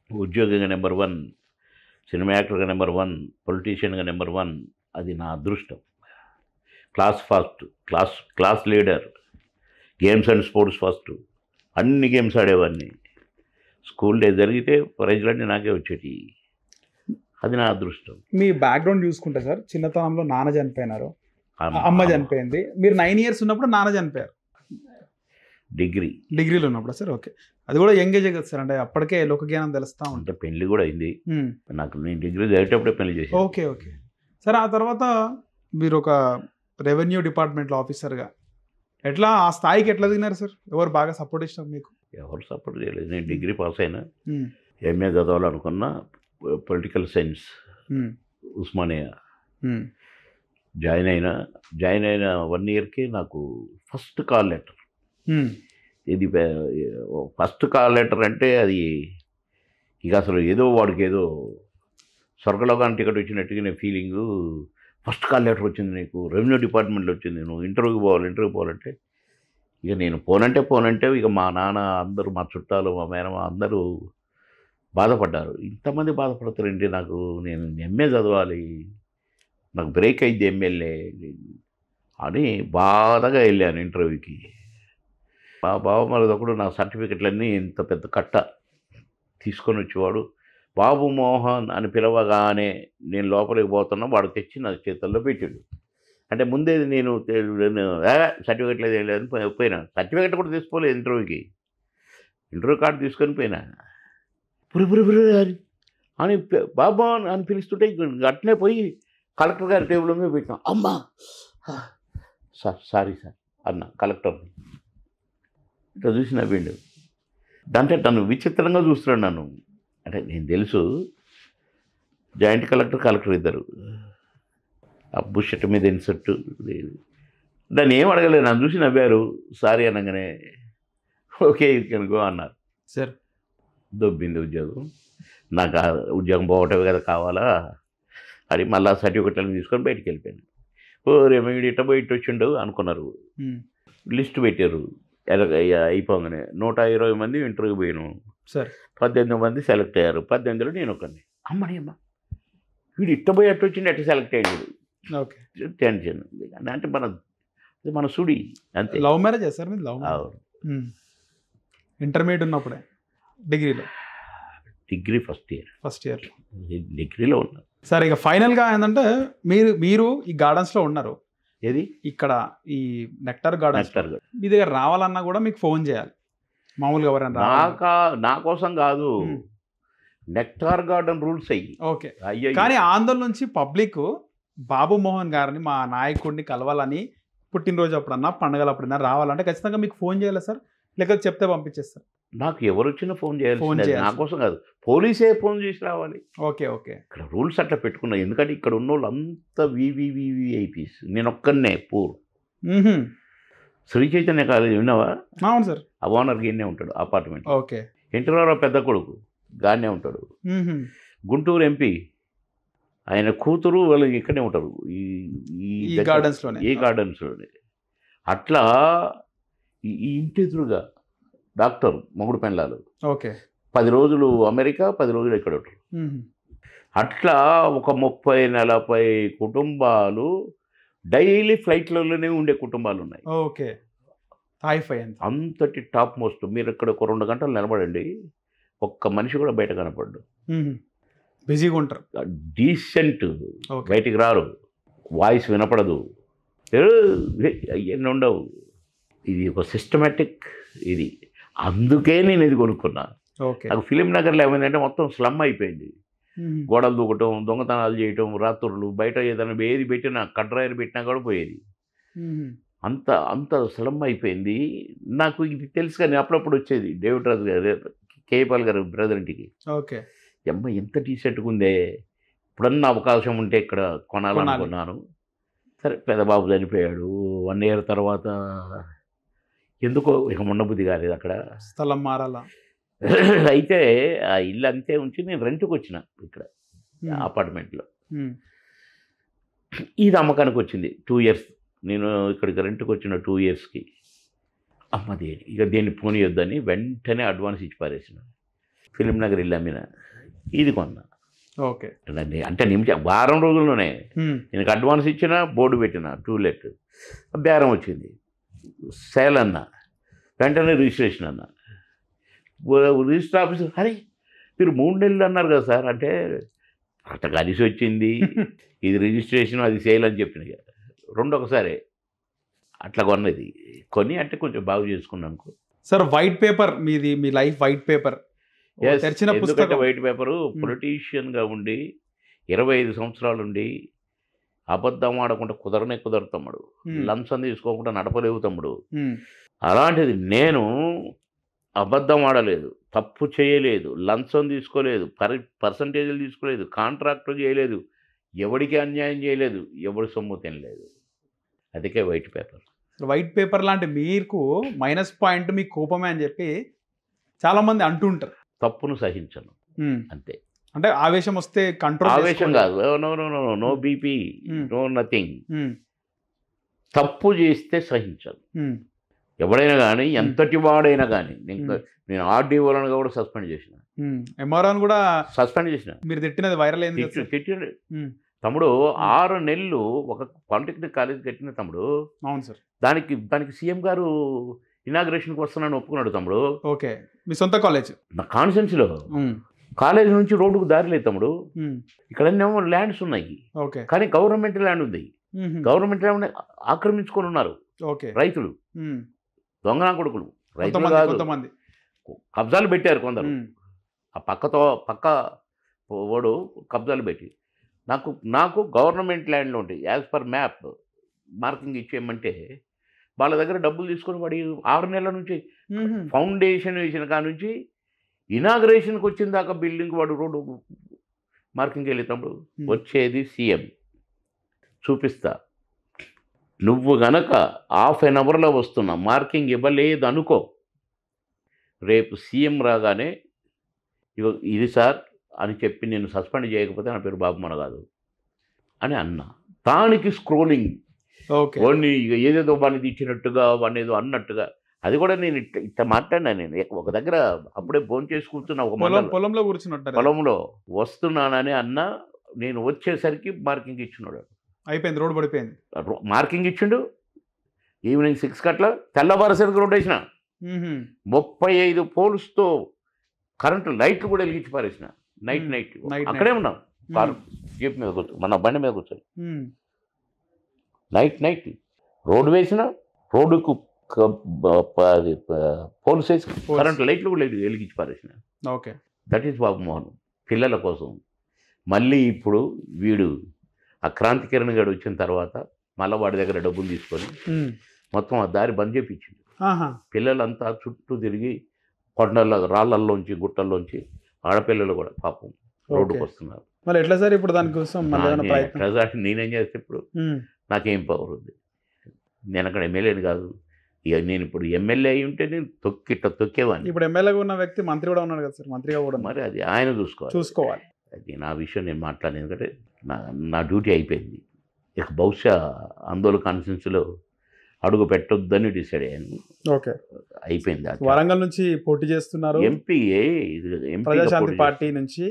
ఉద్యోగిగా నెంబర్ 1, సినిమా యాక్టర్గా నెంబర్ 1, పొలిటీషియన్గా నెంబర్ 1. అది నా అదృష్టం. Class first, class leader, games and sports first, అన్ని గేమ్స్ ఆడేవాడిని. స్కూల్ డే జరిగితే ప్రైజ్లన్నీ నాకే వచ్చేటి. అది నా అదృష్టం. మీ బ్యాక్గ్రౌండ్ చూసుకుంటే సార్, చిన్నతనంలో నాన్న చనిపోయినారు, అమ్మ చనిపోయింది. మీరు 9 years ఉన్నప్పుడు నాన్న చనిపోయారు. డిగ్రీలో ఉన్నప్పుడు సార్. ఓకే. అది కూడా యంగ్ ఏజ్ కదా సార్, అంటే అప్పటికే లోకజ్ఞానం తెలుస్తా ఉంటే. పెళ్లి కూడా అయింది నాకు. నేను డిగ్రీ చదివేటప్పుడే పెళ్లి చేసి. ఓకే. సార్, ఆ తర్వాత మీరు ఒక రెవెన్యూ డిపార్ట్మెంట్లో ఆఫీసర్గా ఎట్లా ఆ స్థాయికి ఎట్లా దిగినారు సార్? ఎవరు బాగా సపోర్ట్ ఇచ్చినారు మీకు? ఎవరు సపోర్ట్ చేయలేదు. నేను డిగ్రీ పాస్ అయినా, ఎంఏ చదవాలనుకున్నా, పొలిటికల్ సైన్స్ ఉస్మానియా జాయిన్ అయిన 1 yearకే నాకు ఫస్ట్ కాల్ లెటర్. ఇది ఫస్ట్ కాల్ లెటర్ అంటే అది ఇక అసలు ఏదో వాడికి ఏదో స్వర్గలోకానికి టికెట్ వచ్చినట్టుగా ఫీలింగు. ఫస్ట్ కాల్ లెటర్ వచ్చింది నీకు, రెవెన్యూ డిపార్ట్మెంట్లో వచ్చింది, నువ్వు ఇంటర్వ్యూకి పోవాలంటే ఇక నేను పోనంటే ఇక మా నాన్న అందరూ, మా చుట్టాలు, మా మేనమా అందరూ బాధపడ్డారు. ఇంతమంది బాధపడతారంటే నేను ఎంఏ చదవాలి, నాకు బ్రేక్ అయింది ఎమ్మెల్యే అని బాధగా వెళ్ళాను ఇంటర్వ్యూకి. మా బావ మరిది ఒకడు నా సర్టిఫికెట్లన్నీ ఇంత పెద్ద కట్ట తీసుకొని వచ్చేవాడు. బాబు మోహన్ అని పిలవగానే నేను లోపలికి పోతున్నా, వాడు తెచ్చి నా చేతుల్లో పెట్టాడు. అంటే ముందేది నేను సర్టిఫికెట్ లేదు ఏం లేదని పోయినా. సర్టిఫికెట్ కూడా తీసుకోలేదు ఇంటర్వ్యూకి. ఇంటర్వ్యూ కార్డు తీసుకొని పోయినా. పురి అని బాబు అని పిలుస్తుంటే అట్నే పోయి కలెక్టర్ గారి టేబుల్ మీద పెట్టినా. అమ్మా సార్ సారీ సార్ అన్న కలెక్టర్ని. ఇట్లా చూసి నవ్విండు. అంటే తను విచిత్రంగా చూస్తున్నాడు నన్ను. అంటే నేను తెలుసు జాయింట్ కలెక్టర్ ఇద్దరు, ఆ బుషర్ట్ మీద ఇన్సర్ట్. దాన్ని ఏం అడగలేదు, నన్ను చూసి నవ్వారు. సారీ అనగానే ఓకే యూ కెన్ గో అన్నారు. సార్ దొబ్బింది ఉద్యోగం. నాకు ఆ ఉద్యోగం పోవటమే కదా కావాలా అని మళ్ళీ సర్టిఫికెట్లను తీసుకొని బయటికి వెళ్ళిపోయాను. రేపు ఇట్ట పోయి ఇటు వచ్చిండు అనుకున్నారు. లిస్ట్ పెట్టారు అయిపోగానే. 120 మంది ఇంటర్వ్యూ పోయాను. సార్ 18 మంది సెలెక్ట్ అయ్యారు. 18లో నేను ఒకరిని. అమ్మ వీడు ఇట్ట పోయి అట్టు వచ్చిండు, అట్ట సెలెక్ట్ అయ్యాడు. ఓకే టెన్షన్ అంటే మన సుడి అంతే. లవ్ మ్యారేజ్ సార్ మీరు? లవ్ ఇంటర్మీడియట్ ఉన్నప్పుడే డిగ్రీ ఫస్ట్ ఇయర్ డిగ్రీలో ఉన్నా సార్. ఇక ఫైనల్గా ఏంటంటే మీరు ఈ గార్డెన్స్లో ఉన్నారు. ఏది ఇక్కడ ఈ నెక్టార్ గార్డెన్స్ మీ దగ్గర రావాలన్నా కూడా మీకు ఫోన్ చేయాలి మామూలుగా ఎవరైనా? నా కోసం కాదు, నెక్టార్ గార్డెన్ రూల్స్ అయ్యి. ఓకే, కానీ ఆందోళన నుంచి పబ్లిక్ బాబు మోహన్ గారిని మా నాయకుడిని కలవాలని పుట్టినరోజు అప్పుడన్నా పండుగలు అప్పుడన్నా రావాలంటే ఖచ్చితంగా మీకు ఫోన్ చేయాలి సార్, లేకపోతే చెప్తే పంపించేస్తారు? నాకు ఎవరు వచ్చినా ఫోన్ చేయాలి, నా కోసం కాదు, పోలీసే ఫోన్ చేసి రావాలి. ఓకే ఓకే, ఇక్కడ రూల్స్ అట్లా పెట్టుకున్నా. ఎందుకంటే ఇక్కడ ఉన్న వాళ్ళు అంతా వివివివిఐపీస్, నేను ఒక్కనే పూర్. శ్రీ చైతన్య కాలేజీ విన్నావా? అవును సార్. ఆ ఓనర్ గిన్నే ఉంటాడు అపార్ట్మెంట్. ఓకే. ఎన్టీఆర్ పెద్ద కొడుకు గానే ఉంటాడు. గుంటూరు ఎంపీ ఆయన కూతురు వాళ్ళు ఇక్కడే ఉంటారు ఈ గార్డెన్స్లోనే. అట్లా ఈ ఇంటి ఎదురుగా డాక్టర్ మొగుడు పెళ్ళాలు. ఓకే. 10 రోజులు అమెరికా, 10 రోజులు ఇక్కడ ఉంటారు. అట్లా ఒక 30-40 కుటుంబాలు డైలీ ఫ్లైట్లలోనే ఉండే కుటుంబాలు ఉన్నాయి. ఓకే. అంతటి టాప్ మోస్ట్. మీరు ఇక్కడ ఒక 2 గంటలు నిలబడండి, ఒక్క మనిషి కూడా బయట కనపడ్డు. బిజీగా ఉంటారు, డీసెంట్, బయటికి రారు, వాయిస్ వినపడదు, అవన్నీ ఉండవు. ఇది ఒక సిస్టమేటిక్ ఇది. అందుకే నేను ఇది కొనుక్కున్నా. నాకు ఫిలిం నగర్లో ఏమైందంటే మొత్తం స్లమ్ అయిపోయింది. గోడలు దూకటం, దొంగతనాలు చేయటం, రాత్రులు బయట ఏదైనా ఏది పెట్టినా కడ్రాయర్ పెట్టినా కూడా పోయేది. అంత స్లమ్ అయిపోయింది. నాకు ఇది తెలుసు కానీ అప్పుడప్పుడు వచ్చేది డేవిడ్ రాజు గారు, కేపాల్ గారు బ్రదర్ ఇంటికి. ఓకే. అమ్మ ఎంత టీషర్ట్గా ఉందే, ఇప్పుడన్నా అవకాశం ఉంటే ఇక్కడ కొనాలనుకున్నాను. సరే పెద్దబాబు చనిపోయాడు. 1 year తర్వాత ఎందుకో ఇక ఉండబుద్ధి కాలేదు, అక్కడ స్థలం మారాలా. అయితే ఆ ఇల్లు అంతే ఉంచి నేను రెంట్కి వచ్చిన ఇక్కడ అపార్ట్మెంట్లో. ఇది అమ్మకానికి వచ్చింది 2 years. నేను ఇక్కడికి రెంట్కి వచ్చిన 2 yearsకి అమ్మది ఇక దేన్ని పోనీయొద్దని వెంటనే అడ్వాన్స్ ఇచ్చి పారేసిన. ఫిలిం నగర్ ఇల్లు అమ్మిన, ఇది కొన్నా. ఓకే. అంటే వారం రోజుల్లోనే నేను అడ్వాన్స్ ఇచ్చిన, బోర్డు పెట్టిన, టూలెట్ బేరం వచ్చింది, సేల్ అన్న, వెంటనే రిజిస్ట్రేషన్ అన్న. రిజిస్టర్ ఆఫీసర్ అరే మీరు 3 నెలలు అన్నారు కదా సార్ అంటే, అట్ట కలిసి వచ్చింది, ఇది రిజిస్ట్రేషన్ అది సేల్ అని చెప్పిన. 2 ఒకసారి అట్లా కొన్నది. కొని అంటే కొంచెం బాగు చేసుకున్నాను సార్. వైట్ పేపర్ మీది, మీ లైఫ్ వైట్ పేపర్. ఎందుకంటే వైట్ పేపరు పొలిటీషియన్గా ఉండి 25 సంవత్సరాలు ఉండి అబద్ధం ఆడకుండా కుదరదు తమ్ముడు, లంచం తీసుకోకుండా నడపలేవు తమ్ముడు. అలాంటిది నేను అబద్ధం ఆడలేదు, తప్పు చేయలేదు, లంచం తీసుకోలేదు, పర్సంటేజీలు తీసుకోలేదు, కాంట్రాక్ట్ చేయలేదు, ఎవరికి అన్యాయం చేయలేదు, ఎవరి సొమ్ము తినలేదు. అందుకే వైట్ పేపర్. వైట్ పేపర్ లాంటి మీకు మైనస్ పాయింట్ మీ కోపమే అని చెప్పి చాలామంది అంటుంటారు. తప్పును సహించను అంతే. అంటే ఆవేశం వస్తే కంట్రోల్, ఆవేశం కాదు, నో బీపీ, నో నథింగ్. తప్పు చేస్తే సహించను. ఎవడైనా కానీ, ఎంతటి వాడైనా కానీ. నేను ఆర్డీఓలను కూడా సస్పెండ్ చేసిన, ఎంఆర్ఓని కూడా సస్పెండ్ చేసిన. మీరు తిట్టినది వైరల్ అయింది. తిట్టిండు తమ్ముడు. 6 నెలలు ఒక పాలిటెక్నిక్ కాలేజ్ కట్టిన తమ్ముడు. అవును సార్. దానికి సీఎం గారు ఇనాగ్రేషన్కి వస్తున్నాను ఒప్పుకున్నాడు తమ్ముడు. ఓకే. మీ సొంత కాలేజ్? నా కాన్స్టిట్యున్సీలో కాలేజీ నుంచి రోడ్డుకు దారి లేదు తమ్ముడు. ఉమ్, ఇక్కడన్నేమో ల్యాండ్స్ ఉన్నాయి, ఓకే. కానీ గవర్నమెంట్ ల్యాండ్ ఉంది. ఉహుం, గవర్నమెంట్ ల్యాండ్ ఆక్రమించుకొని ఉన్నారు ఓకే. రైతులు, ఉమ్, దొంగనా కొడుకులు. రైతులు కొంతమంది కాదు, కొంతమంది. కబ్జాలు పెట్టారు కొందరు. ఉమ్, ఆ పక్క వాడు కబ్జాలు పెట్టి నాకు గవర్నమెంట్ ల్యాండ్లో ఉంటాయి యాజ్ పర్ మ్యాప్ మార్కింగ్ ఇచ్చేయమంటే వాళ్ళ దగ్గర డబ్బులు తీసుకొని వాడి 6 నెలల నుంచి ఉహుం, ఫౌండేషన్ వేసిన కాడ నుంచి ఇనాగ్రేషన్కి వచ్చిన దాకా బిల్డింగ్ వాడు రోడ్డు మార్కింగ్ వెళ్ళేటప్పుడు వచ్చేది సీఎం. చూపిస్తా, నువ్వు గనక హాఫ్ అన్ అవర్లో వస్తున్నా మార్కింగ్ ఇవ్వలేదు అనుకో, రేపు సీఎం రాగానే ఇది సార్ అని చెప్పి నేను సస్పెండ్ చేయకపోతే నా పేరు బాబు మనగాదు అని అన్నా. దానికి స్క్రోలింగ్ వాడిని ఏదేదో వాడిని ఇచ్చినట్టుగా వాడిని ఏదో అన్నట్టుగా, అది కూడా నేను ఇట్లా మాట్లాడినా. నేను ఒక దగ్గర అప్పుడే ఫోన్ చేసి కూర్చున్నా, ఒక పొలంలో కూర్చున్నట్టు పొలంలో వస్తున్నానని అన్నా. నేను వచ్చేసరికి మార్కింగ్ ఇచ్చినాడు, అయిపోయింది, రోడ్డు పడిపోయింది. మార్కింగ్ ఇచ్చిండు. ఈవినింగ్ 6 గంటల తెల్లవారుసరికి రోడ్ వేసిన. 35 పోల్స్తో కరెంటు లైట్లు కూడా వెలిగించి పారేసిన. నైట్ అక్కడే ఉన్నాం, కారు జీప్ మీద కూర్చో, మన బండి మీద కూర్చొని నైట్ రోడ్డు వేసిన, రోడ్డుకు పోల్స్ వేసి కరెంటు లైట్లు కూడా వెలిగించి పారేసిన. ఓకే, దట్ ఈస్ బాబు మోహన్ పిల్లల కోసం. మళ్ళీ ఇప్పుడు వీడు ఆ క్రాంతి కిరణ్ గారు వచ్చిన తర్వాత మళ్ళీ వాడి దగ్గర డబ్బులు తీసుకొని మొత్తం ఆ దారి బంద్ చేయించింది. పిల్లలంతా చుట్టూ తిరిగి కొండల రాళ్ళల్లోంచి గుట్టల్లోంచి ఆడపిల్లలు కూడా పాపం రోడ్డుకు వస్తున్నారు. మరి ఎట్లా సార్ ఇప్పుడు దానికోసం నేనేం చేస్తే ఇప్పుడు నాకేం పవర్ ఉంది? నేను అక్కడ ఎమ్మెల్యేని కాదు. ఇక నేను ఇప్పుడు ఎమ్మెల్యే అయి ఉంటే నేను తొక్కేవాడిని. ఇప్పుడు ఎమ్మెల్యేగా ఉన్న వ్యక్తి మంత్రి కూడా ఉన్నాడు కదా సార్, మంత్రిగా కూడా. మరి అది ఆయన చూసుకోవాలి. అది నా విషయం నేను మాట్లాడలేదు, ఎందుకంటే నా డ్యూటీ అయిపోయింది. ఇక బహుశా ఆందోళన కాన్స్టిట్యున్సీలో అడుగు పెట్టొద్దని డిసైడ్ అయ్యాను. ఓకే, అయిపోయింది. వరంగల్ నుంచి పోటీ చేస్తున్నారు, ఎంపీ ప్రజాశాంతి పార్టీ నుంచి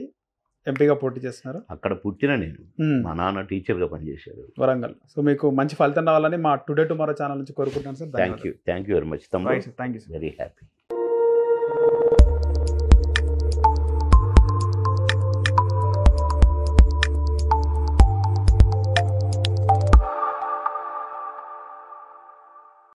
ఎంపీగా పోటీ చేస్తున్నారు. అక్కడ పుట్టిన నేను, మా నాన్న టీచర్గా పనిచేశారు వరంగల్. సో మీకు మంచి ఫలితం రావాలని మా టుడే టుమారో ఛానల్ నుంచి కోరుకుంటున్నాను sir. Thank you very much. Thank you, very happy.